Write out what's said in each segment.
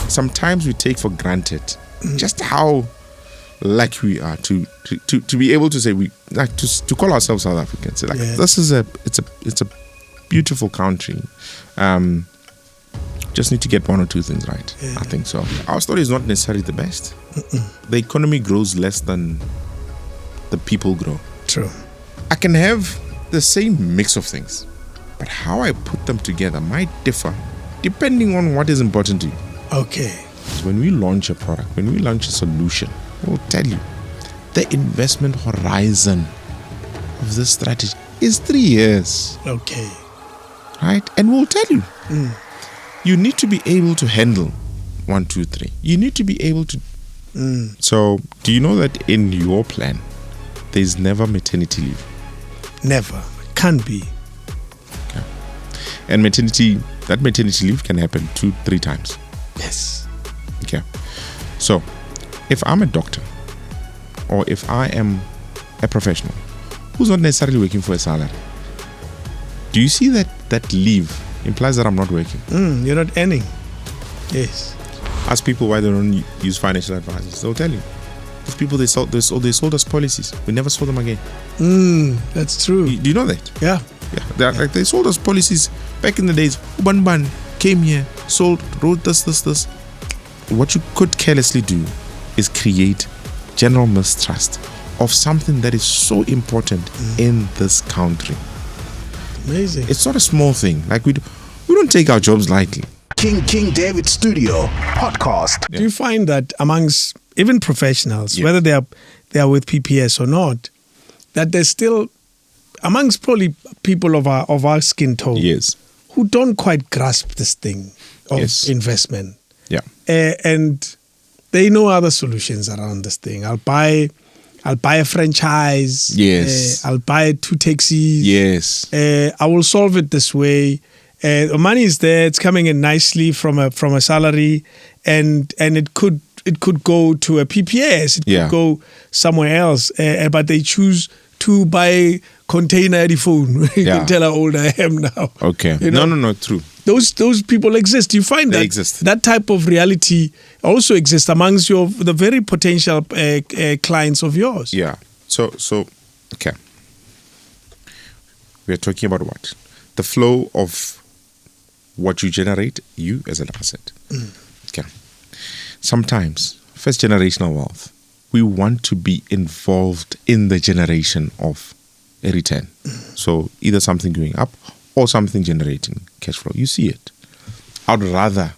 sometimes we take for granted just how lucky we are to be able to say to call ourselves South Africans. Like this is a beautiful country. Just need to get one or two things right. I think so. Our story is not necessarily the best. The economy grows less than the people grow. True. I can have the same mix of things, but how I put them together might differ depending on what is important to you. Okay. When we launch a product, when we launch a solution, we'll tell you the investment horizon of this strategy is 3 years. Okay. Right? And we'll tell you. You need to be able to handle 1, 2, 3. You need to be able to. So, do you know that in your plan, there's never maternity leave? Never. Can't be. Okay. And maternity leave can happen 2-3 times. Yes. Okay. So, if I'm a doctor, or if I am a professional who's not necessarily working for a salary, do you see that leave implies that I'm not working? You're not earning. Yes. Ask people why they don't use financial advisors. They'll tell you. Those people, they sold us policies. We never sold them again. That's true. Do you know that? Yeah. Yeah. Like they sold us policies back in the days. Uban came here, sold, wrote this. What you could carelessly do is create general mistrust of something that is so important in this country. Amazing. It's not a small thing. Like we don't take our jobs lightly. King David Studio Podcast. Do you find that amongst even professionals, whether they are with PPS or not, that there's still amongst probably people of our skin tone, who don't quite grasp this thing of investment. Yeah. And they know other solutions around this thing. I'll buy a franchise. Yes. I'll buy 2 taxis. Yes. I will solve it this way. The money is there. It's coming in nicely from a salary, and it could go to a PPS. It could go somewhere else. But they choose to buy container at the phone. You can tell how old I am now. Okay. You know? No. True. Those people exist. You find they that exist. That type of reality also exists amongst the very potential clients of yours. Yeah. So okay. We are talking about what? The flow of what you generate, you as an asset. Okay. Sometimes, first generational wealth, we want to be involved in the generation of a return. So either something going up or something generating cash flow. You see it. I'd rather,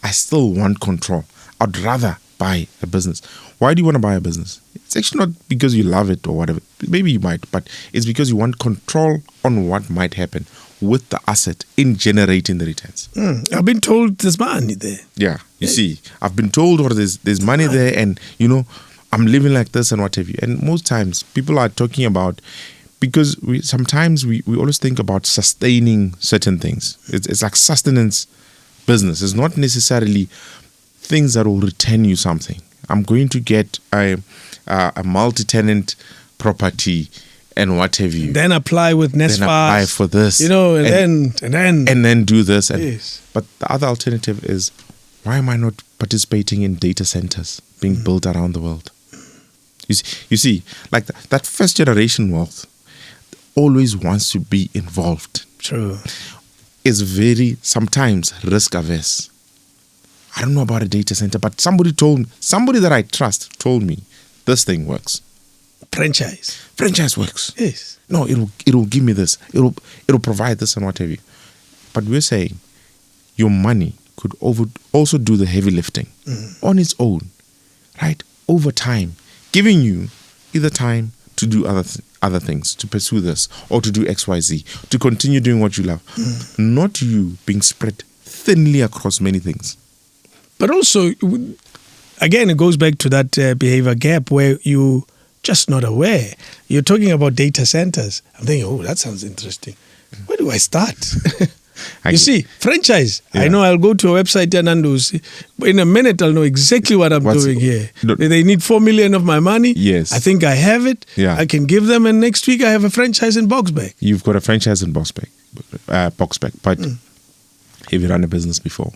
I still want control. I'd rather buy a business. Why do you want to buy a business? It's actually not because you love it or whatever. Maybe you might, but it's because you want control on what might happen with the asset in generating the returns. I've been told there's money there. Yeah, you see, I've been told or there's money there, and I'm living like this and what have you. And most times people are talking about, because sometimes we always think about sustaining certain things. It's like sustenance business. It's not necessarily things that will return you something. I'm going to get a multi-tenant property and what have you. Then apply with NSFAS. Then apply for this. And then do this. Yes. But the other alternative is, why am I not participating in data centers being built around the world? You see, like that first generation wealth always wants to be involved. True. Is very, sometimes, risk averse. I don't know about a data center, but somebody that I trust told me this thing works. Franchise works. Yes. No, it'll give me this. It'll provide this and whatever. But we're saying your money could also do the heavy lifting on its own, right? Over time, giving you either time to do other things, to pursue this, or to do XYZ, to continue doing what you love. Not you being spread thinly across many things. But also, again, it goes back to that behavior gap where you just not aware. You're talking about data centers. I'm thinking, that sounds interesting. Where do I start? You see, franchise. Yeah. I know I'll go to a website and in a minute I'll know exactly what I'm doing here. They need 4 million of my money. Yes. I think I have it. Yeah. I can give them, and next week I have a franchise in Boxback. You've got a franchise in Boxback. But have you run a business before?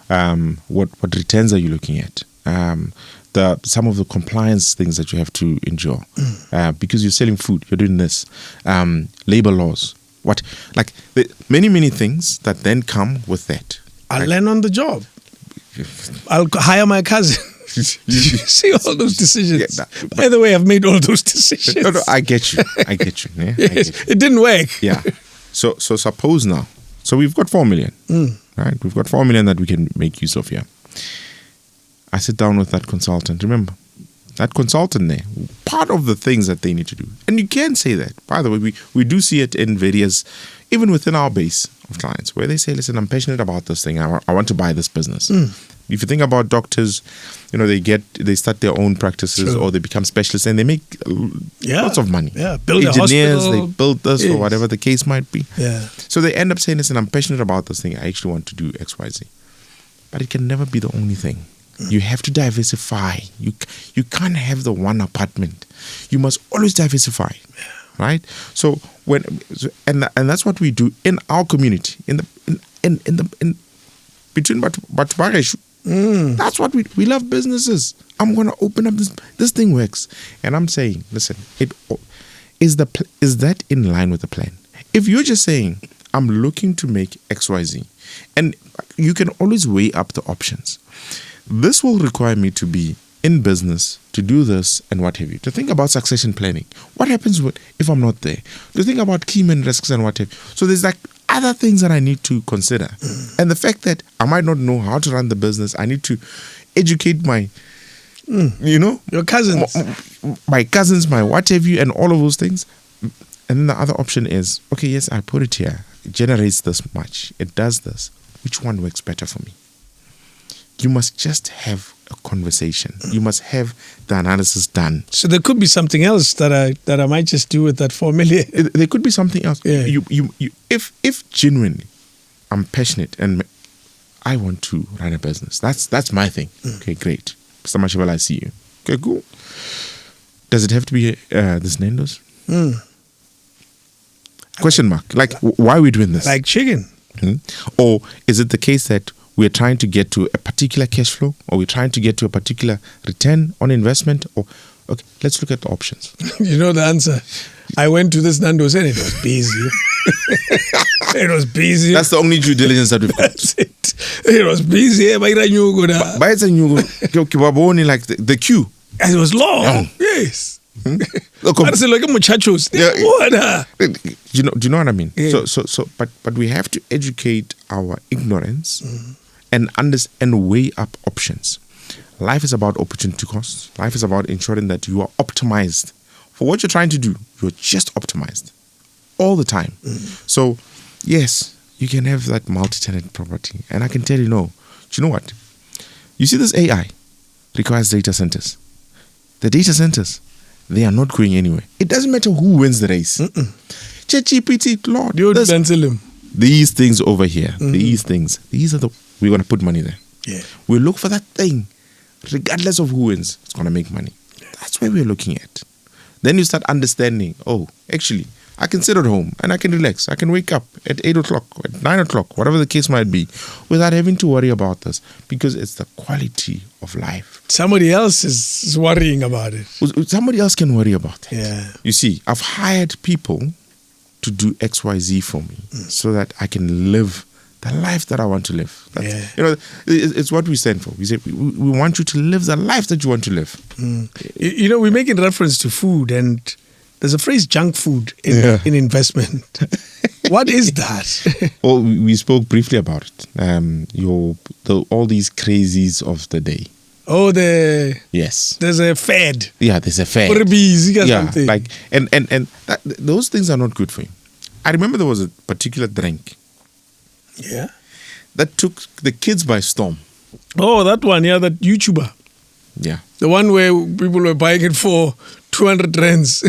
What returns are you looking at? Some of the compliance things that you have to endure, because you're selling food, you're doing this, labor laws, many things that then come with that. I'll learn on the job. I'll hire my cousin. See all those decisions. By the way, I've made all those decisions. No, I get you. Yeah? Yes, I get you. it didn't work. Yeah. So suppose now. So we've got 4 million, right? We've got 4 million that we can make use of here. I sit down with that consultant. Remember, that consultant there, part of the things that they need to do. And you can say that. By the way, we do see it in various, even within our base of clients, where they say, listen, I'm passionate about this thing. I want to buy this business. If you think about doctors, they start their own practices, or they become specialists and they make lots of money. Yeah, build engineers, a hospital. they build this or whatever the case might be. Yeah. So they end up saying, listen, I'm passionate about this thing. I actually want to do X, Y, Z. But it can never be the only thing. You have to diversify. You can't have the one apartment. You must always diversify, right? So and that's what we do in our community, in between Batubareshu. That's what we love businesses. I'm gonna open up this thing works, and I'm saying, listen, is that in line with the plan? If you're just saying I'm looking to make XYZ, and you can always weigh up the options. This will require me to be in business, to do this and what have you. To think about succession planning. What happens if I'm not there? To think about key man risks and what have you. So there's other things that I need to consider. And the fact that I might not know how to run the business, I need to educate my, your cousins. My cousins, my what have you, and all of those things. And then the other option is, okay, yes, I put it here. It generates this much. It does this. Which one works better for me? You must just have a conversation. You must have the analysis done. So there could be something else that I might just do with that 4 million. There could be something else. Yeah. If genuinely I'm passionate and I want to run a business, that's my thing. Okay, great. Mr. Mojapelo, I see you. Okay, cool. Does it have to be this Nando's? Question mark. Why are we doing this? Like chicken. Or is it the case that we're trying to get to a particular cash flow, or we're trying to get to a particular return on investment? Or okay, let's look at the options. You know the answer. I went to this Nando's and it was busy. It was busy. That's the only due diligence that we've got. That's it. It was busy. But it's a new like the queue. It was long. Yes. That's like muchachos. Do you know what I mean? Yeah. But we have to educate our ignorance and understand and weigh up options. Life is about opportunity costs. Life is about ensuring that you are optimized for what you're trying to do. You're just optimized all the time. So yes, you can have that multi-tenant property, and I can tell you, no. Do you know what? You see, this AI requires data centers. The data centers, they are not going anywhere. It doesn't matter who wins the race. ChatGPT, Lord, these things over here, these are we're going to put money there. Yeah. We look for that thing, regardless of who wins, it's going to make money. That's where we're looking at. Then you start understanding, oh, actually, I can sit at home and I can relax. I can wake up at 8 o'clock, at 9 o'clock, whatever the case might be, without having to worry about this, because it's the quality of life. Somebody else is worrying about it. Somebody else can worry about it. Yeah. You see, I've hired people to do XYZ for me so that I can live the life that I want to live. It's what we stand for. We say we want you to live the life that you want to live. We're making reference to food, and there's a phrase junk food in investment. What is that? Well, we spoke briefly about it. All these crazies of the day. Oh, yes. There's a fad. Yeah, there's a fad. And those things are not good for you. I remember there was a particular drink. Yeah. That took the kids by storm. Oh, that one, that YouTuber. Yeah. The one where people were buying it for 200 rands.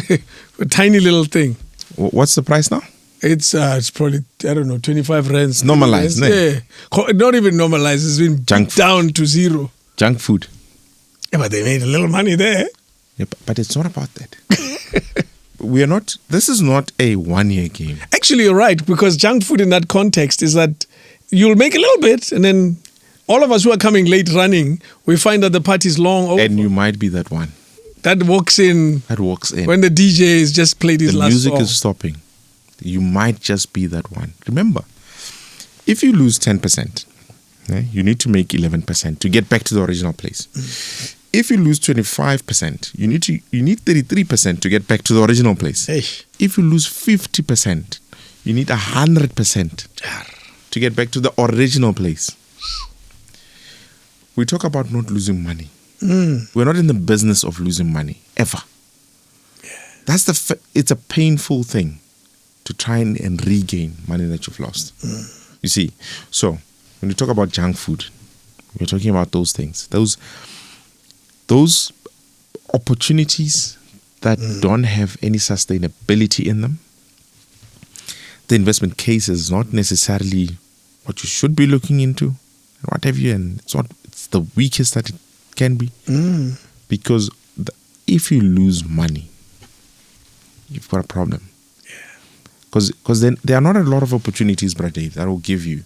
A tiny little thing. What's the price now? It's probably, 25 rands. Normalized, yeah. Not even normalized. It's been down to zero. Junk food. Yeah, but they made a little money there. Yeah, but it's not about that. This is not a 1 year game. Actually, you're right, because junk food in that context is that you'll make a little bit and then all of us who are coming late running, we find that the party is long over. And you might be that one. That walks in when the DJ has just played his last music song. is stopping. You might just be that one. Remember, if you lose 10%, you need to make 11% to get back to the original place. If you lose 25%, you need 33% to get back to the original place. Hey. If you lose 50%, you need 100% to get back to the original place. We talk about not losing money. We're not in the business of losing money, ever. Yeah. It's a painful thing to try and regain money that you've lost. You see, so when you talk about junk food, we're talking about those things. Those opportunities that don't have any sustainability in them. The investment case is not necessarily what you should be looking into, what have you, and it's the weakest that it can be. Because if you lose money, you've got a problem. Because then there are not a lot of opportunities, Brother Dave, that will give you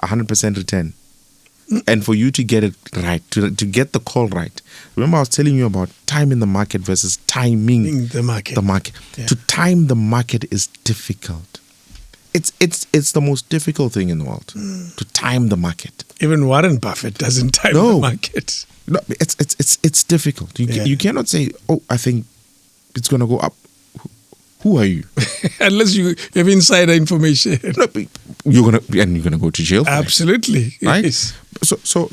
100% return. And for you to get it right, to get the call right. Remember I was telling you about time in the market versus timing the market. Yeah. To time the market is difficult. It's the most difficult thing in the world, to time the market. Even Warren Buffett doesn't time the market. No, it's difficult. You cannot say, oh, I think it's going to go up. Who are you? Unless you have insider information. No, you're gonna go to jail. Absolutely, right? Yes. So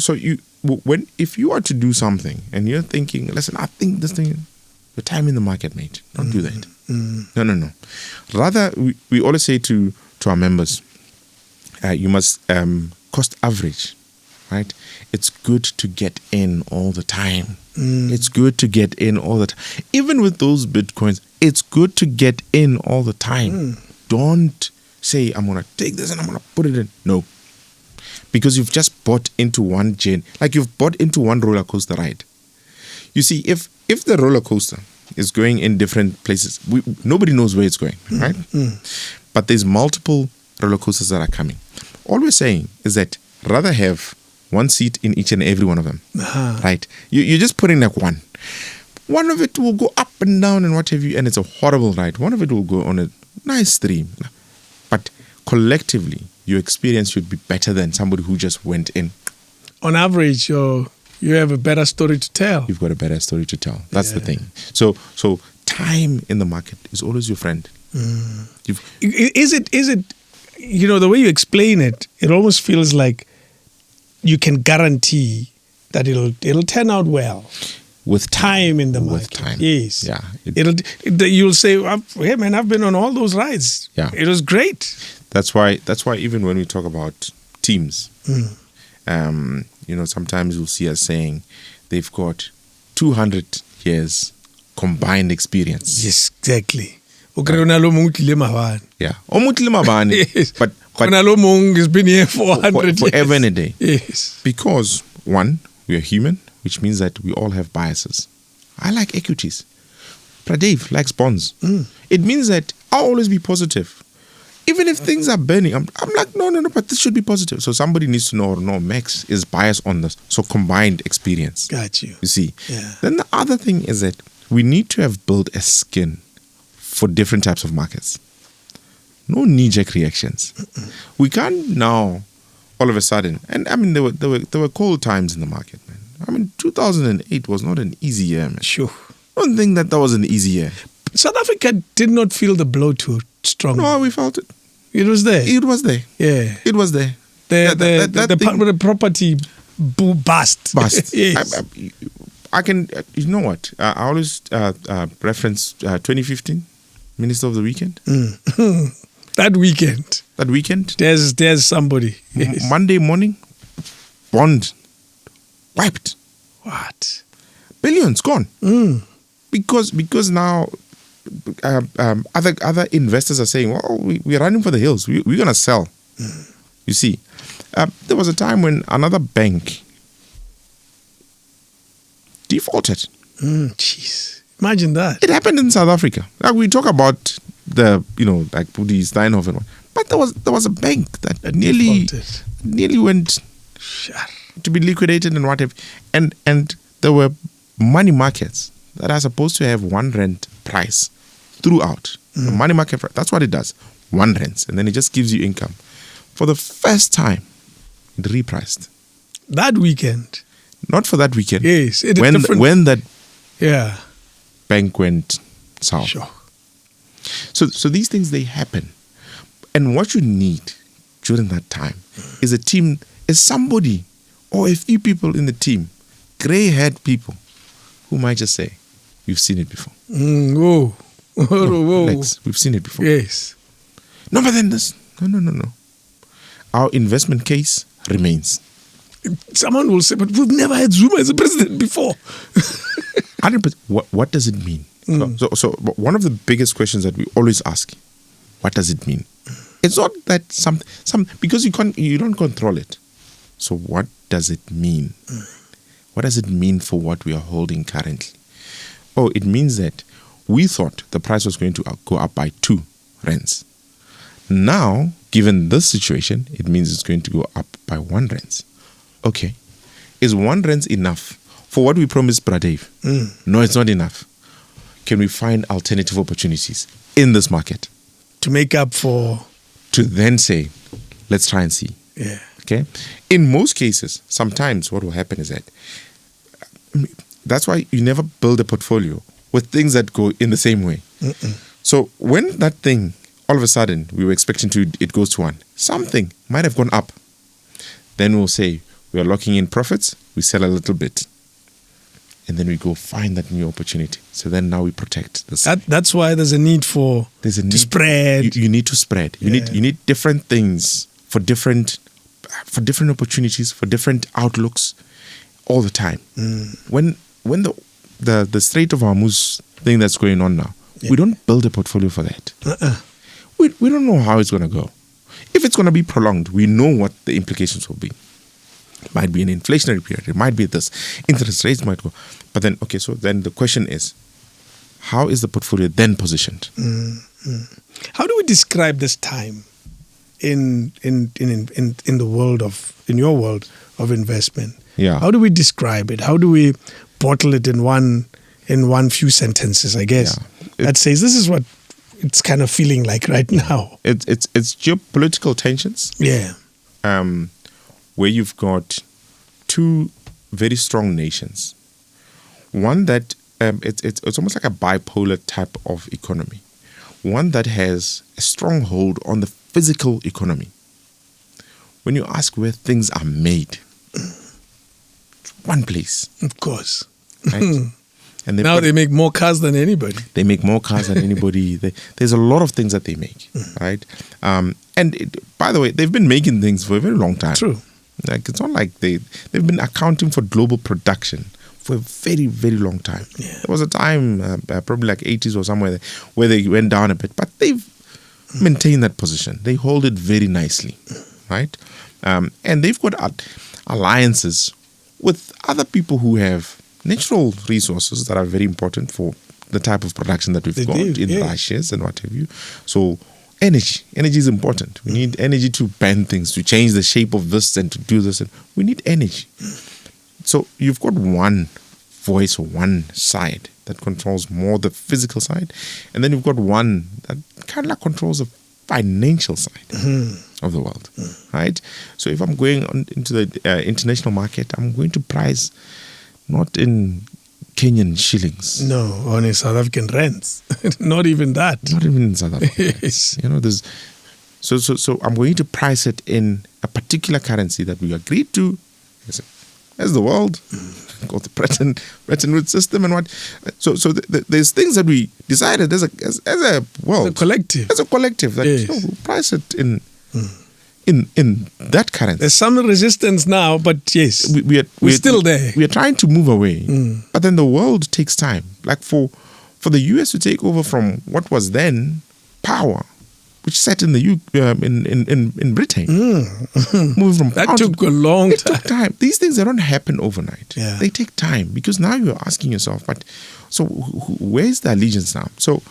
if you are to do something and you're thinking, listen, I think this thing, you're timing the market, mate. Don't do that. No. Rather, we always say to our members, you must cost average, right? It's good to get in all the time. It's good to get in all the time. Even with those Bitcoins, it's good to get in all the time. Don't say, I'm going to take this and I'm going to put it in. No. Because you've just bought into one like you've bought into one roller coaster ride. You see, if the roller coaster is going in different places, nobody knows where it's going, right? But there's multiple roller coasters that are coming. All we're saying is that rather have one seat in each and every one of them, right? You're just putting like one. One of it will go up and down and what have you, and it's a horrible ride. One of it will go on a nice stream. But collectively, your experience should be better than somebody who just went in. On average, you have a better story to tell. You've got a better story to tell. That's the thing. So time in the market is always your friend. Is it, the way you explain it, it almost feels like you can guarantee that it'll turn out well. With time in the market. With time. Yes. Yeah. You'll say, hey man, I've been on all those rides. Yeah. It was great. That's why even when we talk about teams, sometimes you'll see us saying they've got 200 years combined experience. Yes, exactly. Yeah. Yes. But has been here for 100 years. Forever and a day. Yes. Because, one, we are human, which means that we all have biases. I like equities. Pradev likes bonds. It means that I'll always be positive. Even if things are burning, I'm like, no, but this should be positive. So somebody needs to know, no, Max is biased on this. So combined experience. Got you. You see? Yeah. Then the other thing is that we need to have built a skin for different types of markets. No knee-jerk reactions. We can't now, all of a sudden, and I mean, there were cold times in the market, man. I mean, 2008 was not an easy year, man. Sure. I don't think that was an easy year. South Africa did not feel the blow too strongly. No, we felt it. It was there. It was there. Yeah. It was there. The property bust. Yes. I can, you know what? I always reference 2015, Minister of the Weekend. That weekend. There's somebody. Yes. Monday morning, bond wiped. What? Billions gone. Because now other investors are saying, well, we're running for the hills. We're going to sell. You see, there was a time when another bank defaulted. Jeez. Imagine that. It happened in South Africa. Like we talk about the, like Budi Steinhoff and one. But there was a bank that nearly went. to be liquidated and whatever. And there were money markets that are supposed to have 1 rand price throughout. The money market, that's what it does. 1 rand. And then it just gives you income. For the first time, it repriced. That weekend. Not for that weekend. Yes. It When that yeah. bank went south. Sure. So these things, they happen. And what you need during that time is a team, is somebody or a few people in the team, gray-haired people, who might just say, we've seen it before. Whoa. Whoa. Lex, we've seen it before. Yes. No, but then this. No. Our investment case remains. Someone will say, but we've never had Zuma as a president before. 100%. What does it mean? So one of the biggest questions that we always ask, what does it mean? It's not that some because you don't control it. So what does it mean? What does it mean for what we are holding currently? Oh, it means that we thought the price was going to go up by 2 rands. Now, given this situation, it means it's going to go up by 1 rand. Okay. Is 1 rand enough for what we promised Pradev? No, it's not enough. Can we find alternative opportunities in this market? To make up for... To then say, let's try and see. Yeah. Okay? In most cases, sometimes what will happen is that, that's why you never build a portfolio with things that go in the same way. So when that thing, all of a sudden, we were expecting it goes to 1, something might have gone up. Then we'll say, we are locking in profits, we sell a little bit. And then we go find that new opportunity. So then now we protect this. That's why there's a need to spread. You need to spread. You need different things for different opportunities, for different outlooks, all the time. When the Strait of Hormuz thing that's going on now, we don't build a portfolio for that. We don't know how it's going to go. If it's going to be prolonged, we know what the implications will be. It might be an inflationary period. It might be this. Interest rates might go. But then, okay, so then the question is, how is the portfolio then positioned? How do we describe this time in the world in your world of investment? Yeah. How do we describe it? How do we bottle it in one few sentences, I guess? Yeah. That says this is what it's kind of feeling like right now. It's geopolitical tensions. Yeah. Where you've got 2 very strong nations. One that it's almost like a bipolar type of economy. One that has a strong hold on the physical economy. When you ask where things are made, one place. Of course. Right? And now they make more cars than anybody. They make more cars than anybody. There's a lot of things that they make, right? By the way, they've been making things for a very long time. True. Like, it's not like they've been accounting for global production for a very, very long time. Yeah. There was a time, probably like 80s or somewhere, where they went down a bit, but they've maintained that position. They hold it very nicely, right? And they've got alliances with other people who have natural resources that are very important for the type of production that we've got in Russia's and what have you. So energy is important. We need energy to bend things, to change the shape of this and to do this. And we need energy. So you've got one voice or one side that controls more the physical side. And then you've got one that kind of like controls the financial side of the world, right? So if I'm going into the international market, I'm going to price not in Kenyan shillings. No, on in South African rands. Not even that. Not even in South Africa. Yes. There's so I'm going to price it in a particular currency that we agreed to as the world, called the Bretton Woods system and what. So there's things that we decided as a world, as a collective that we'll price it in that currency. There's some resistance now, but yes, we're still there. We are trying to move away, but then the world takes time. Like for the US to take over from what was then power, which sat in the in Britain, moving from that took a long time. It took time. These things, they don't happen overnight. Yeah. They take time because now you're asking yourself, but so where's the allegiance now? So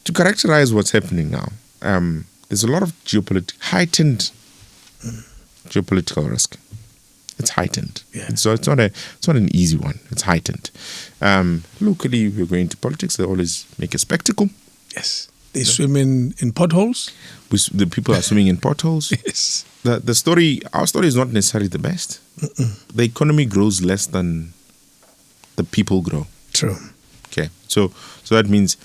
to characterize what's happening now, there's a lot of heightened geopolitical risk. It's heightened. Yeah. So it's not an easy one. It's heightened. Locally, we're going to politics. They always make a spectacle. Yes. They swim in potholes. The people are swimming in potholes. Yes. Our story is not necessarily the best. The economy grows less than the people grow. True. Okay. So that means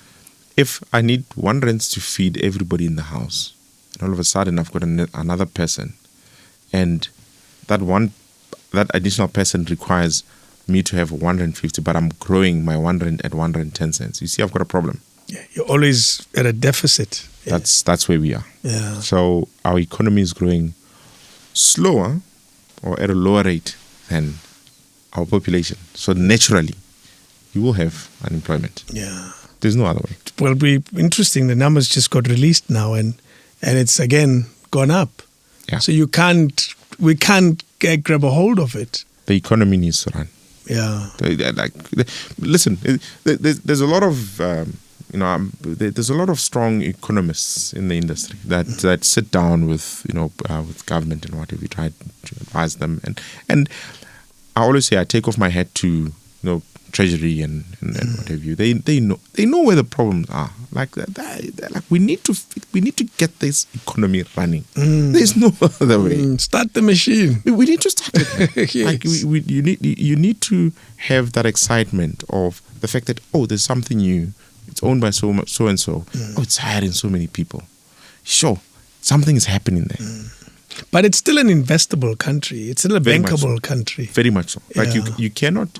if I need 1 rand to feed everybody in the house, and all of a sudden I've got another person, and that additional person requires me to have 150, but I'm growing my 1 rand at 110 cents. You see, I've got a problem. Yeah, you're always at a deficit. That's where we are. Yeah. So our economy is growing slower or at a lower rate than our population. So naturally, you will have unemployment. Yeah. There's no other way. Well, be interesting. The numbers just got released now, and it's again gone up. Yeah. So we can't grab a hold of it. The economy needs to run. Yeah. Listen, there's a lot of there's a lot of strong economists in the industry that sit down with with government and whatever, we try to advise them, and I always say I take off my hat to Treasury and what have you. They know where the problems are. Like we need to get this economy running. There's no other way. Start the machine. We need to start it. Yes. Like you need to have that excitement of the fact that there's something new. It's owned by so and so. It's hiring so many people. Sure, something is happening there. But it's still an investable country. It's still a Very much bankable so. country. Very much so. Like Yeah. you cannot.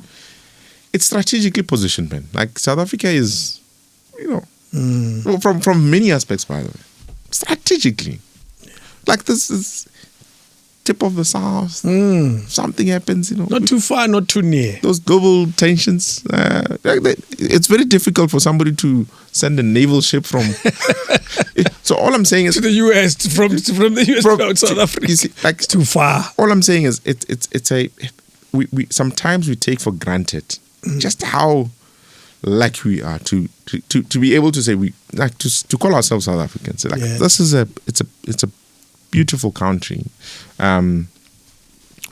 It's strategically positioned, man. Like South Africa is, from many aspects, by the way, strategically. Like this is tip of the south. Something happens, Not too far, not too near. Those global tensions. It's very difficult for somebody to send a naval ship from. So all I'm saying is To the US, from the US to South Africa. You see, like, It's too far. all I'm saying is we sometimes we take for granted just how lucky we are to be able to say to call ourselves South Africans. Like this is it's a beautiful country.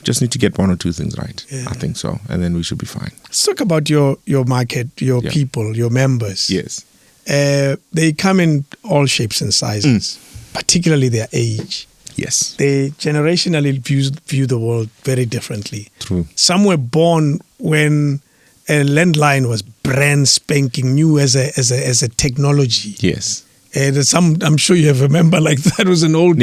Just need to get one or two things right. Yeah. I think so, and then we should be fine. Let's talk about your market, your people, your members. Yes. They come in all shapes and sizes, particularly their age. Yes. They generationally view the world very differently. True. Some were born when a landline was brand spanking new as a technology. Yes. Some, I'm sure you have a member like that, was an old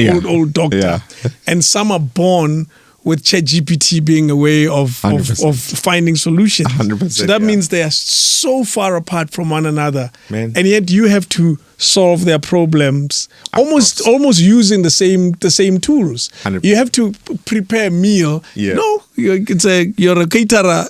doctor. Yeah. And some are born with ChatGPT being a way of 100%. finding solutions. 100%, So that means they are so far apart from one another. Man. And yet you have to solve their problems almost using the same tools. 100%. You have to prepare a meal. Yeah. No, you're a caterer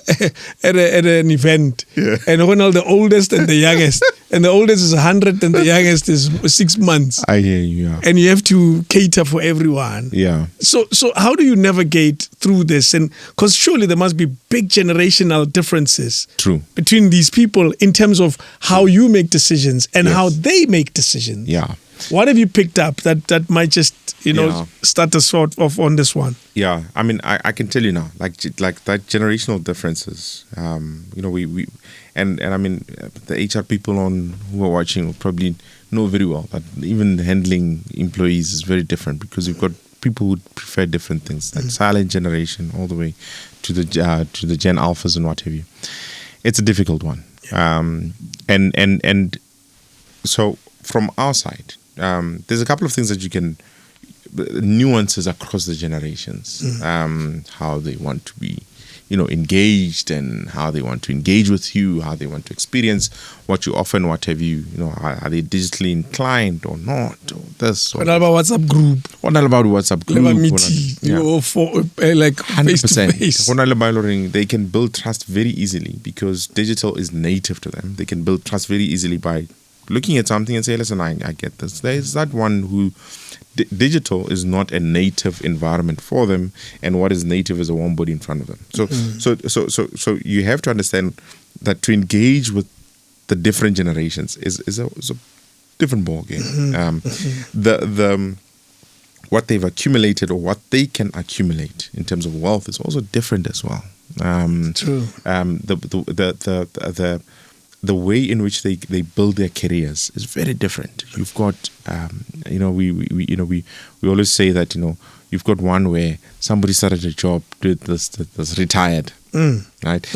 at an event. Yeah. And when all the oldest and the youngest, and the oldest is 100 and the youngest is 6 months. I hear you. Yeah. And you have to cater for everyone. Yeah. So how do you navigate through this? And because surely there must be big generational differences True. between these people in terms of how you make decisions and Yes. how they make decisions. Yeah. What have you picked up that might just Yeah. start us off on this one? Yeah, I mean, I can tell you now, like that generational differences. We and I mean, the HR people who are watching will probably know very well that even handling employees is very different because you've got people who prefer different things, like silent generation all the way to the Gen Alphas and what have you. It's a difficult one, and so from our side, there's a couple of things that you can. Nuances across the generations, how they want to be, engaged, and how they want to engage with you, how they want to experience what you offer and what have you. Are they digitally inclined or not, or this? What about WhatsApp group? What about WhatsApp group? Never meeting, face to face. They can build trust very easily because digital is native to them. They can build trust very easily by looking at something and say, listen, I get this. There's that one who digital is not a native environment for them, and what is native is a warm body in front of them. So you have to understand that to engage with the different generations is a different ball game. what they've accumulated or what they can accumulate in terms of wealth is also different as well. True. The way in which they build their careers is very different. You've got, we always say that, you've got one where somebody started a job, that's retired, right?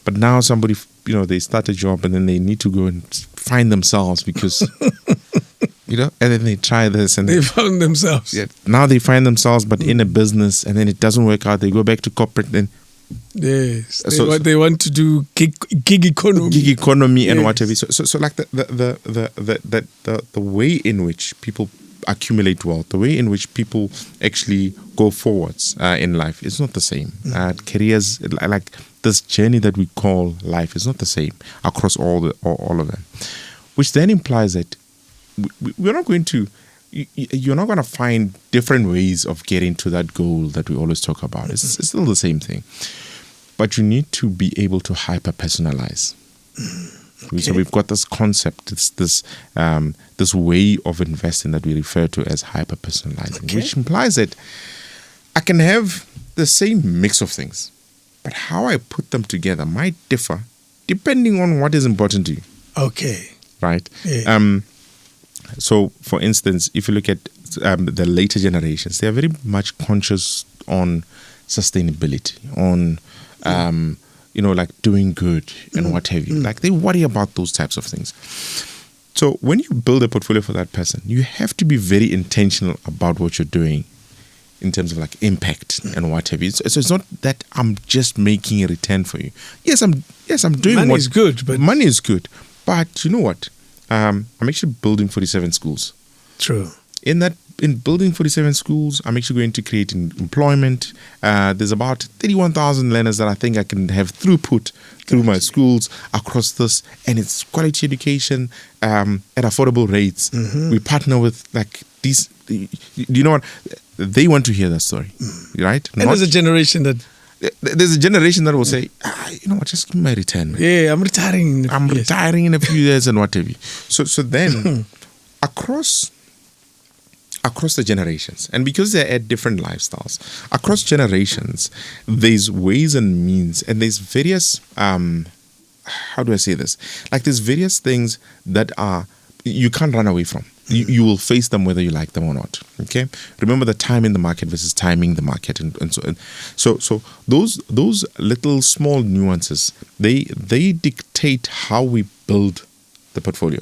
But now somebody, they start a job and then they need to go and find themselves because, and then they try this and they found themselves. Yeah, now they find themselves, but in a business, and then it doesn't work out. They go back to corporate then. Yes, they want to do gig economy, and whatever. So like the way in which people accumulate wealth, the way in which people actually go forwards in life is not the same. Careers, like this journey that we call life, is not the same across all of them, which then implies that we're not going to. You're not going to find different ways of getting to that goal that we always talk about. It's still the same thing. But you need to be able to hyper-personalize. Okay. So we've got this concept, this way of investing that we refer to as hyper-personalizing, which implies that I can have the same mix of things, but how I put them together might differ depending on what is important to you. Okay. Right? Yeah. So, for instance, if you look at the later generations, they are very much conscious on sustainability, on, like doing good and what have you. Like they worry about those types of things. So, when you build a portfolio for that person, you have to be very intentional about what you're doing in terms of like impact and what have you. So it's not that I'm just making a return for you. Yes, I'm doing money is good, but money is good. But you know what? I'm actually building 47 schools. True. In building 47 schools, I'm actually going to create employment. There's about 31,000 learners that I think I can have throughput through my schools across this, and it's quality education at affordable rates. We partner with like these. You know what? They want to hear that story, right? And there's a generation that. There's a generation that will say, you know what, just give me my return. Man. Yeah, I'm retiring. Retiring in a few years and whatever. So then, across the generations, and because they're at different lifestyles, across generations, there's ways and means, and there's various, how do I say this? Like there's various things that you can't run away from. You will face them whether you like them or not. Okay. Remember the time in the market versus timing the market, and so those little small nuances they dictate how we build the portfolio,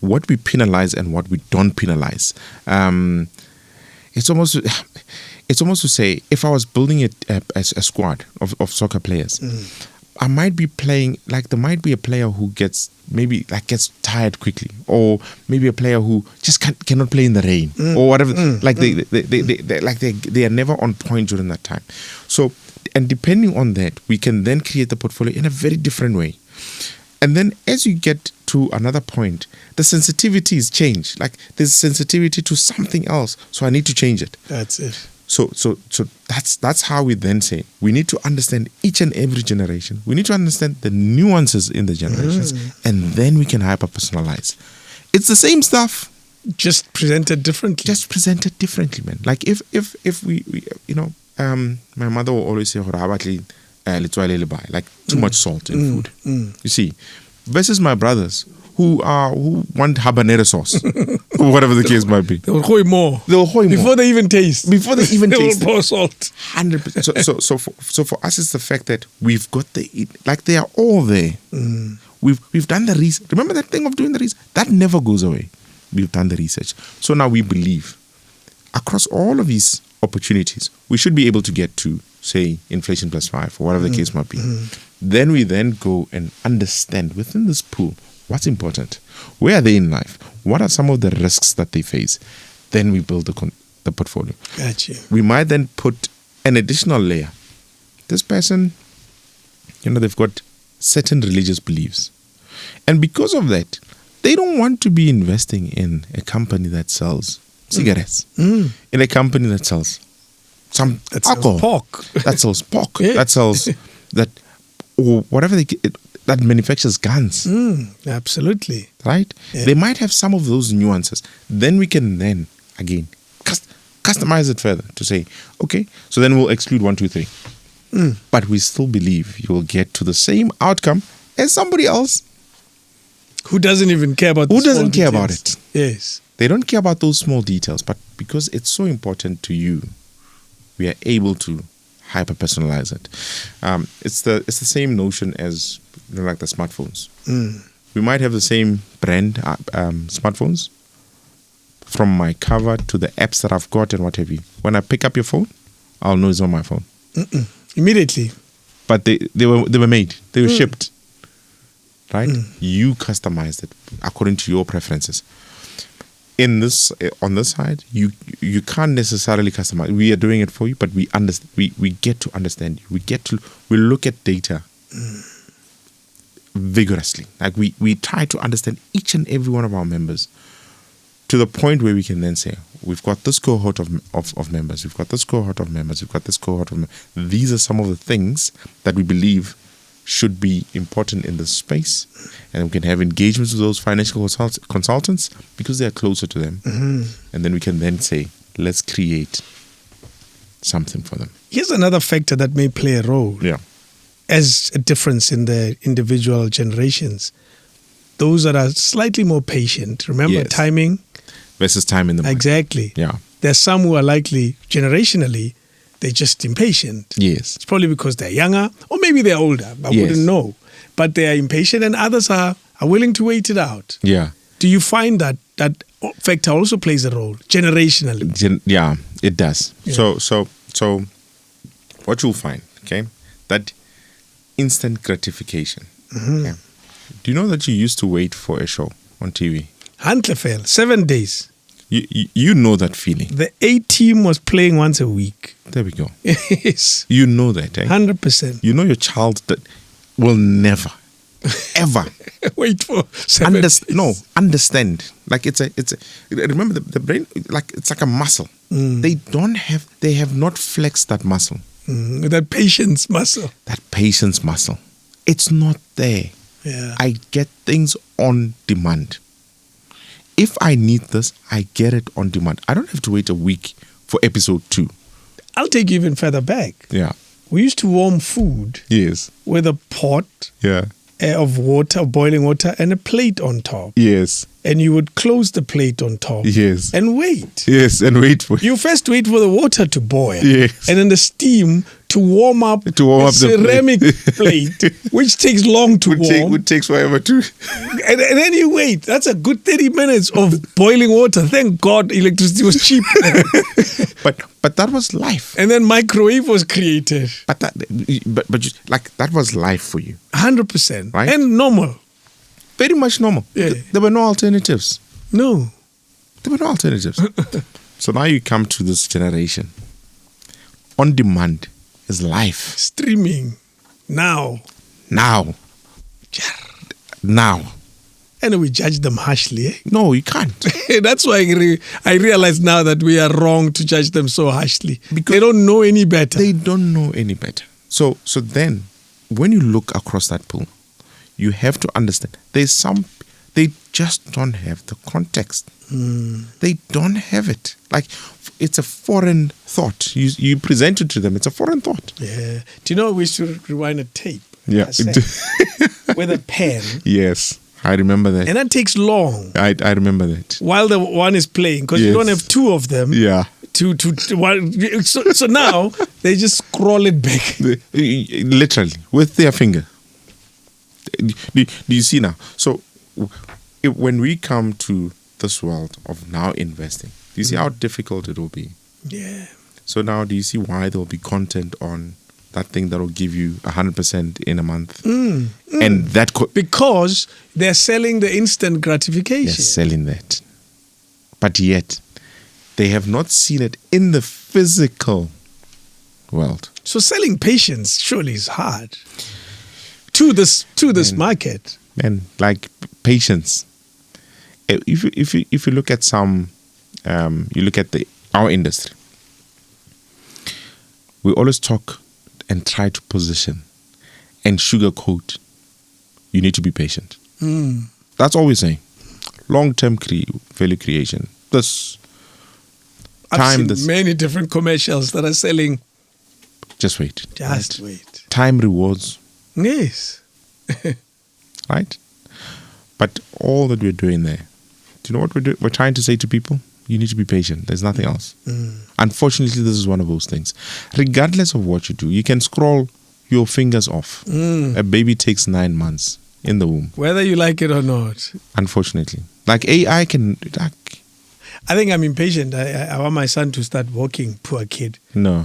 what we penalize and what we don't penalize. It's almost to say if I was building a squad of soccer players. I might be playing, like there might be a player who gets tired quickly, or maybe a player who just cannot play in the rain or whatever. They are never on point during that time. So, and depending on that, we can then create the portfolio in a very different way. And then as you get to another point, the sensitivities change. Like there's sensitivity to something else, so I need to change it. That's it. So that's how we then say we need to understand each and every generation. We need to understand the nuances in the generations, and then we can hyper personalize. It's the same stuff, just presented differently. Man. Like if we my mother will always say, like too much salt in food. You see, versus my brothers who want habanero sauce, or whatever the case might be. They will hoy more. Before they even taste. They will pour salt. 100%. So for us, it's the fact that we've got they are all there. We've done the research. Remember that thing of doing the research? That never goes away. We've done the research. So now we believe across all of these opportunities, we should be able to get to, say, inflation plus 5 or whatever the case might be. Then we go and understand within this pool what's important, where are they in life, what are some of the risks that they face. Then we build the portfolio. Gotcha. We might then put an additional layer. This person, they've got certain religious beliefs, and because of that, they don't want to be investing in a company that sells cigarettes, in a company that sells some alcohol, pork. That sells pork, Yeah. that sells that, or whatever that manufactures guns. Absolutely. Right? Yeah. They might have some of those nuances. Then we can again Customize it further to say, okay, so then we'll exclude 1, 2, 3. But we still believe you will get to the same outcome as somebody else Who doesn't even care about who the small doesn't care about details. it. Yes. They don't care about those small details, but because it's so important to you, we are able to hyper personalize it. It's the same notion as like the smartphones. We might have the same brand smartphones, from my cover to the apps that I've got and what have you. When I pick up your phone, I'll know it's on my phone. Immediately. But they were made. They were shipped. Right? You customized it according to your preferences. In this, on this side, you can't necessarily customize. We are doing it for you, but we get to understand you. We look at data vigorously. Like we try to understand each and every one of our members, to the point where we can then say, we've got this cohort of members, we've got this cohort of members, we've got this cohort of members. These are some of the things that we believe should be important in this space, and we can have engagements with those financial consultants because they are closer to them. And then we can then say, let's create something for them. Here's another factor that may play a role as a difference in the individual generations. Those that are slightly more patient, remember, timing versus time in the market. Exactly. Yeah. There's some who are likely, generationally, they're just impatient. Yes. It's probably because they're younger, or maybe they're older. I wouldn't know. But they are impatient, and others are willing to wait it out. Yeah. Do you find that factor also plays a role generationally? Yeah, it does. Yeah. So what you'll find, okay, that instant gratification. Okay? Do you know that you used to wait for a show on TV? Handlefel, 7 days. You know that feeling. The A team was playing once a week. There we go. Yes. You know that, eh? 100%. You know your child that will never, ever wait for 7 days. No, understand. Like it's a. Remember the brain, like it's like a muscle. They have not flexed that muscle. That patience muscle. That patience muscle. It's not there. Yeah. I get things on demand. If I need this, I get it on demand. I don't have to wait a week for episode 2. I'll take you even further back. Yeah. We used to warm food. Yes. With a pot of water, boiling water, and a plate on top. Yes. And you would close the plate on top. Yes. And wait. Yes, and wait for it. You first wait for the water to boil. Yes. And then the steam to warm up the ceramic plate, which takes long to warm. It takes forever to. And then you wait. That's a good 30 minutes of boiling water. Thank God electricity was cheap. But that was life. And then microwave was created. But that was life for you. 100%. Right? And normal. Very much normal. Yeah. There were no alternatives. No. There were no alternatives. So now you come to this generation. On demand is life. Streaming. Now. And we judge them harshly. Eh? No, you can't. That's why I realize now that we are wrong to judge them so harshly. Because they don't know any better. They don't know any better. So then, when you look across that pool, you have to understand they just don't have the context. They don't have it. Like, it's a foreign thought. You present it to them, it's a foreign thought. Yeah. Do you know we should rewind a tape? Yeah. With a pen. Yes. I remember that. And that takes long. I remember that. While the one is playing, because you don't have two of them. Yeah. So now they just scroll it back. Literally, with their finger. Do you see now? So when we come to this world of now investing, do you see how difficult it will be? Yeah. So now do you see why there will be content on that thing that will give you 100% in a month? And that because they're selling the instant gratification. They're selling that. But yet, they have not seen it in the physical world. So selling patience surely is hard to this market. And like patience. If you look at some, you look at our industry, we always talk and try to position and sugarcoat. You need to be patient. That's all we're saying. Long-term value creation. This. I've seen many different commercials that are selling. Just wait. Just wait. Time rewards. Yes. Right? But all that we're doing there, do you know what we're doing? We're trying to say to people, you need to be patient. There's nothing else. Unfortunately, this is one of those things. Regardless of what you do, you can scroll your fingers off. A baby takes 9 months in the womb. Whether you like it or not. Unfortunately. Like AI can... I think I'm impatient. I want my son to start walking, poor kid. No.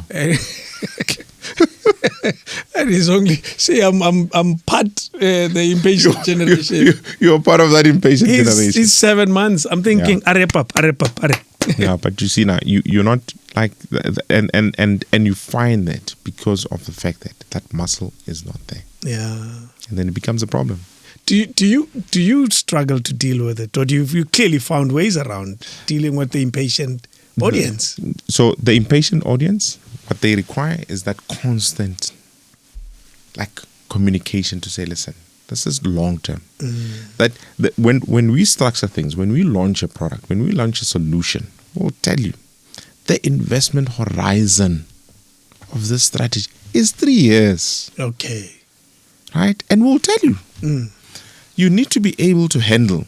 And he's only... See, I'm part the impatient generation. You're part of that impatient generation. He's 7 months. I'm thinking, are. Yeah, but you see now, you're not like... And you find that because of the fact that muscle is not there. Yeah. And then it becomes a problem. Do you struggle to deal with it, or do you clearly found ways around dealing with the impatient audience? So the impatient audience, what they require is that constant, like, communication to say, listen, this is long term. That when we structure things, when we launch a product, when we launch a solution, we'll tell you the investment horizon of this strategy is 3 years. Okay. Right? And we'll tell you. You need to be able to handle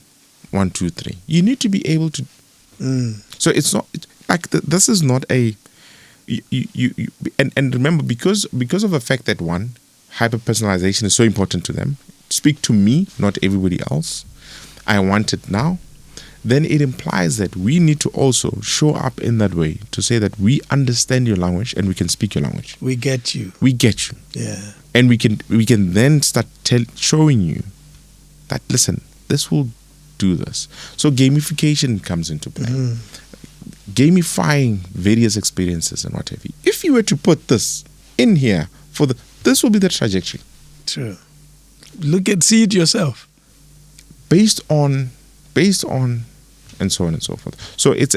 1, 2, 3. You need to be able to. So it's not like this is not a. And remember, because of the fact that one, hyper personalization is so important to them. Speak to me, not everybody else. I want it now. Then it implies that we need to also show up in that way to say that we understand your language and we can speak your language. We get you. We get you. Yeah. And we can then start showing you that, listen, this will do this. So gamification comes into play. Gamifying various experiences and what have you. If you were to put this in here this will be the trajectory. True. See it yourself. Based on and so on and so forth. So it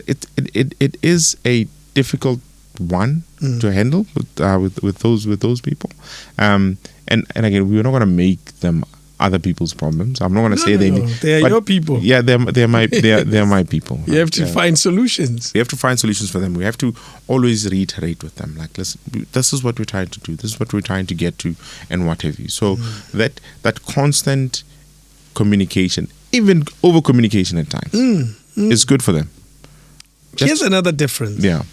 is a difficult one to handle with those people. And again, we're not going to make them other people's problems. I'm not going to say they are your people. Yeah, they're my people. You have to find solutions. We have to find solutions for them. We have to always reiterate with them, like, listen, this is what we're trying to do. This is what we're trying to get to, and what have you. So that constant communication, even over communication at times, is good for them. Here's another difference. Yeah.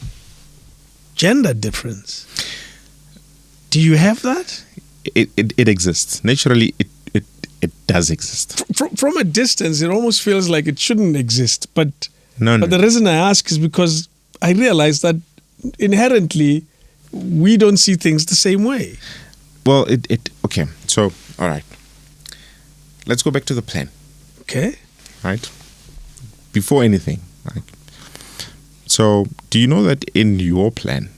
Gender difference. Do you have that? It exists. Naturally, it does exist. From a distance, it almost feels like it shouldn't exist. But no. The reason I ask is because I realize that inherently we don't see things the same way. Well, okay. So, all right. Let's go back to the plan. Okay. Right? Before anything. Right? So, do you know that in your plan,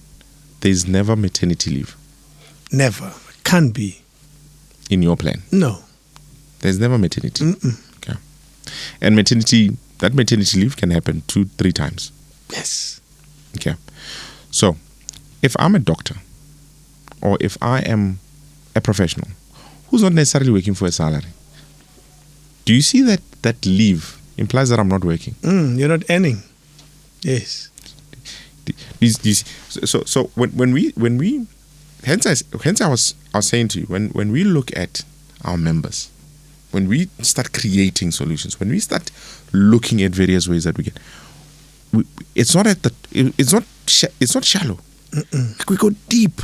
there's never maternity leave? Never. Can't be. In your plan? No. There's never maternity. Okay. And that maternity leave can happen 2-3 times. Yes. Okay. So, if I'm a doctor, or if I am a professional who's not necessarily working for a salary, do you see that leave implies that I'm not working? You're not earning. Yes. So when we hence I was saying to you, when we look at our members, when we start creating solutions, when we start looking at various ways that we get, it's not shallow. Like, we go deep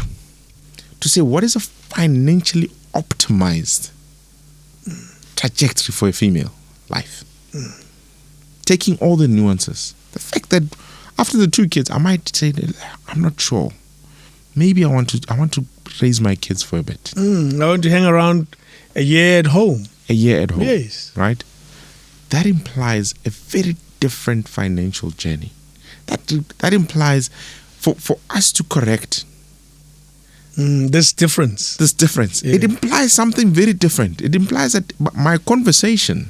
to say, what is a financially optimized trajectory for a female life? Taking all the nuances, the fact that after the 2 kids, I might say, I'm not sure. Maybe I want to raise my kids for a bit. I want to hang around a year at home. Yes. Right? That implies a very different financial journey. That implies for us to correct this difference. Yeah. It implies something very different. It implies that my conversation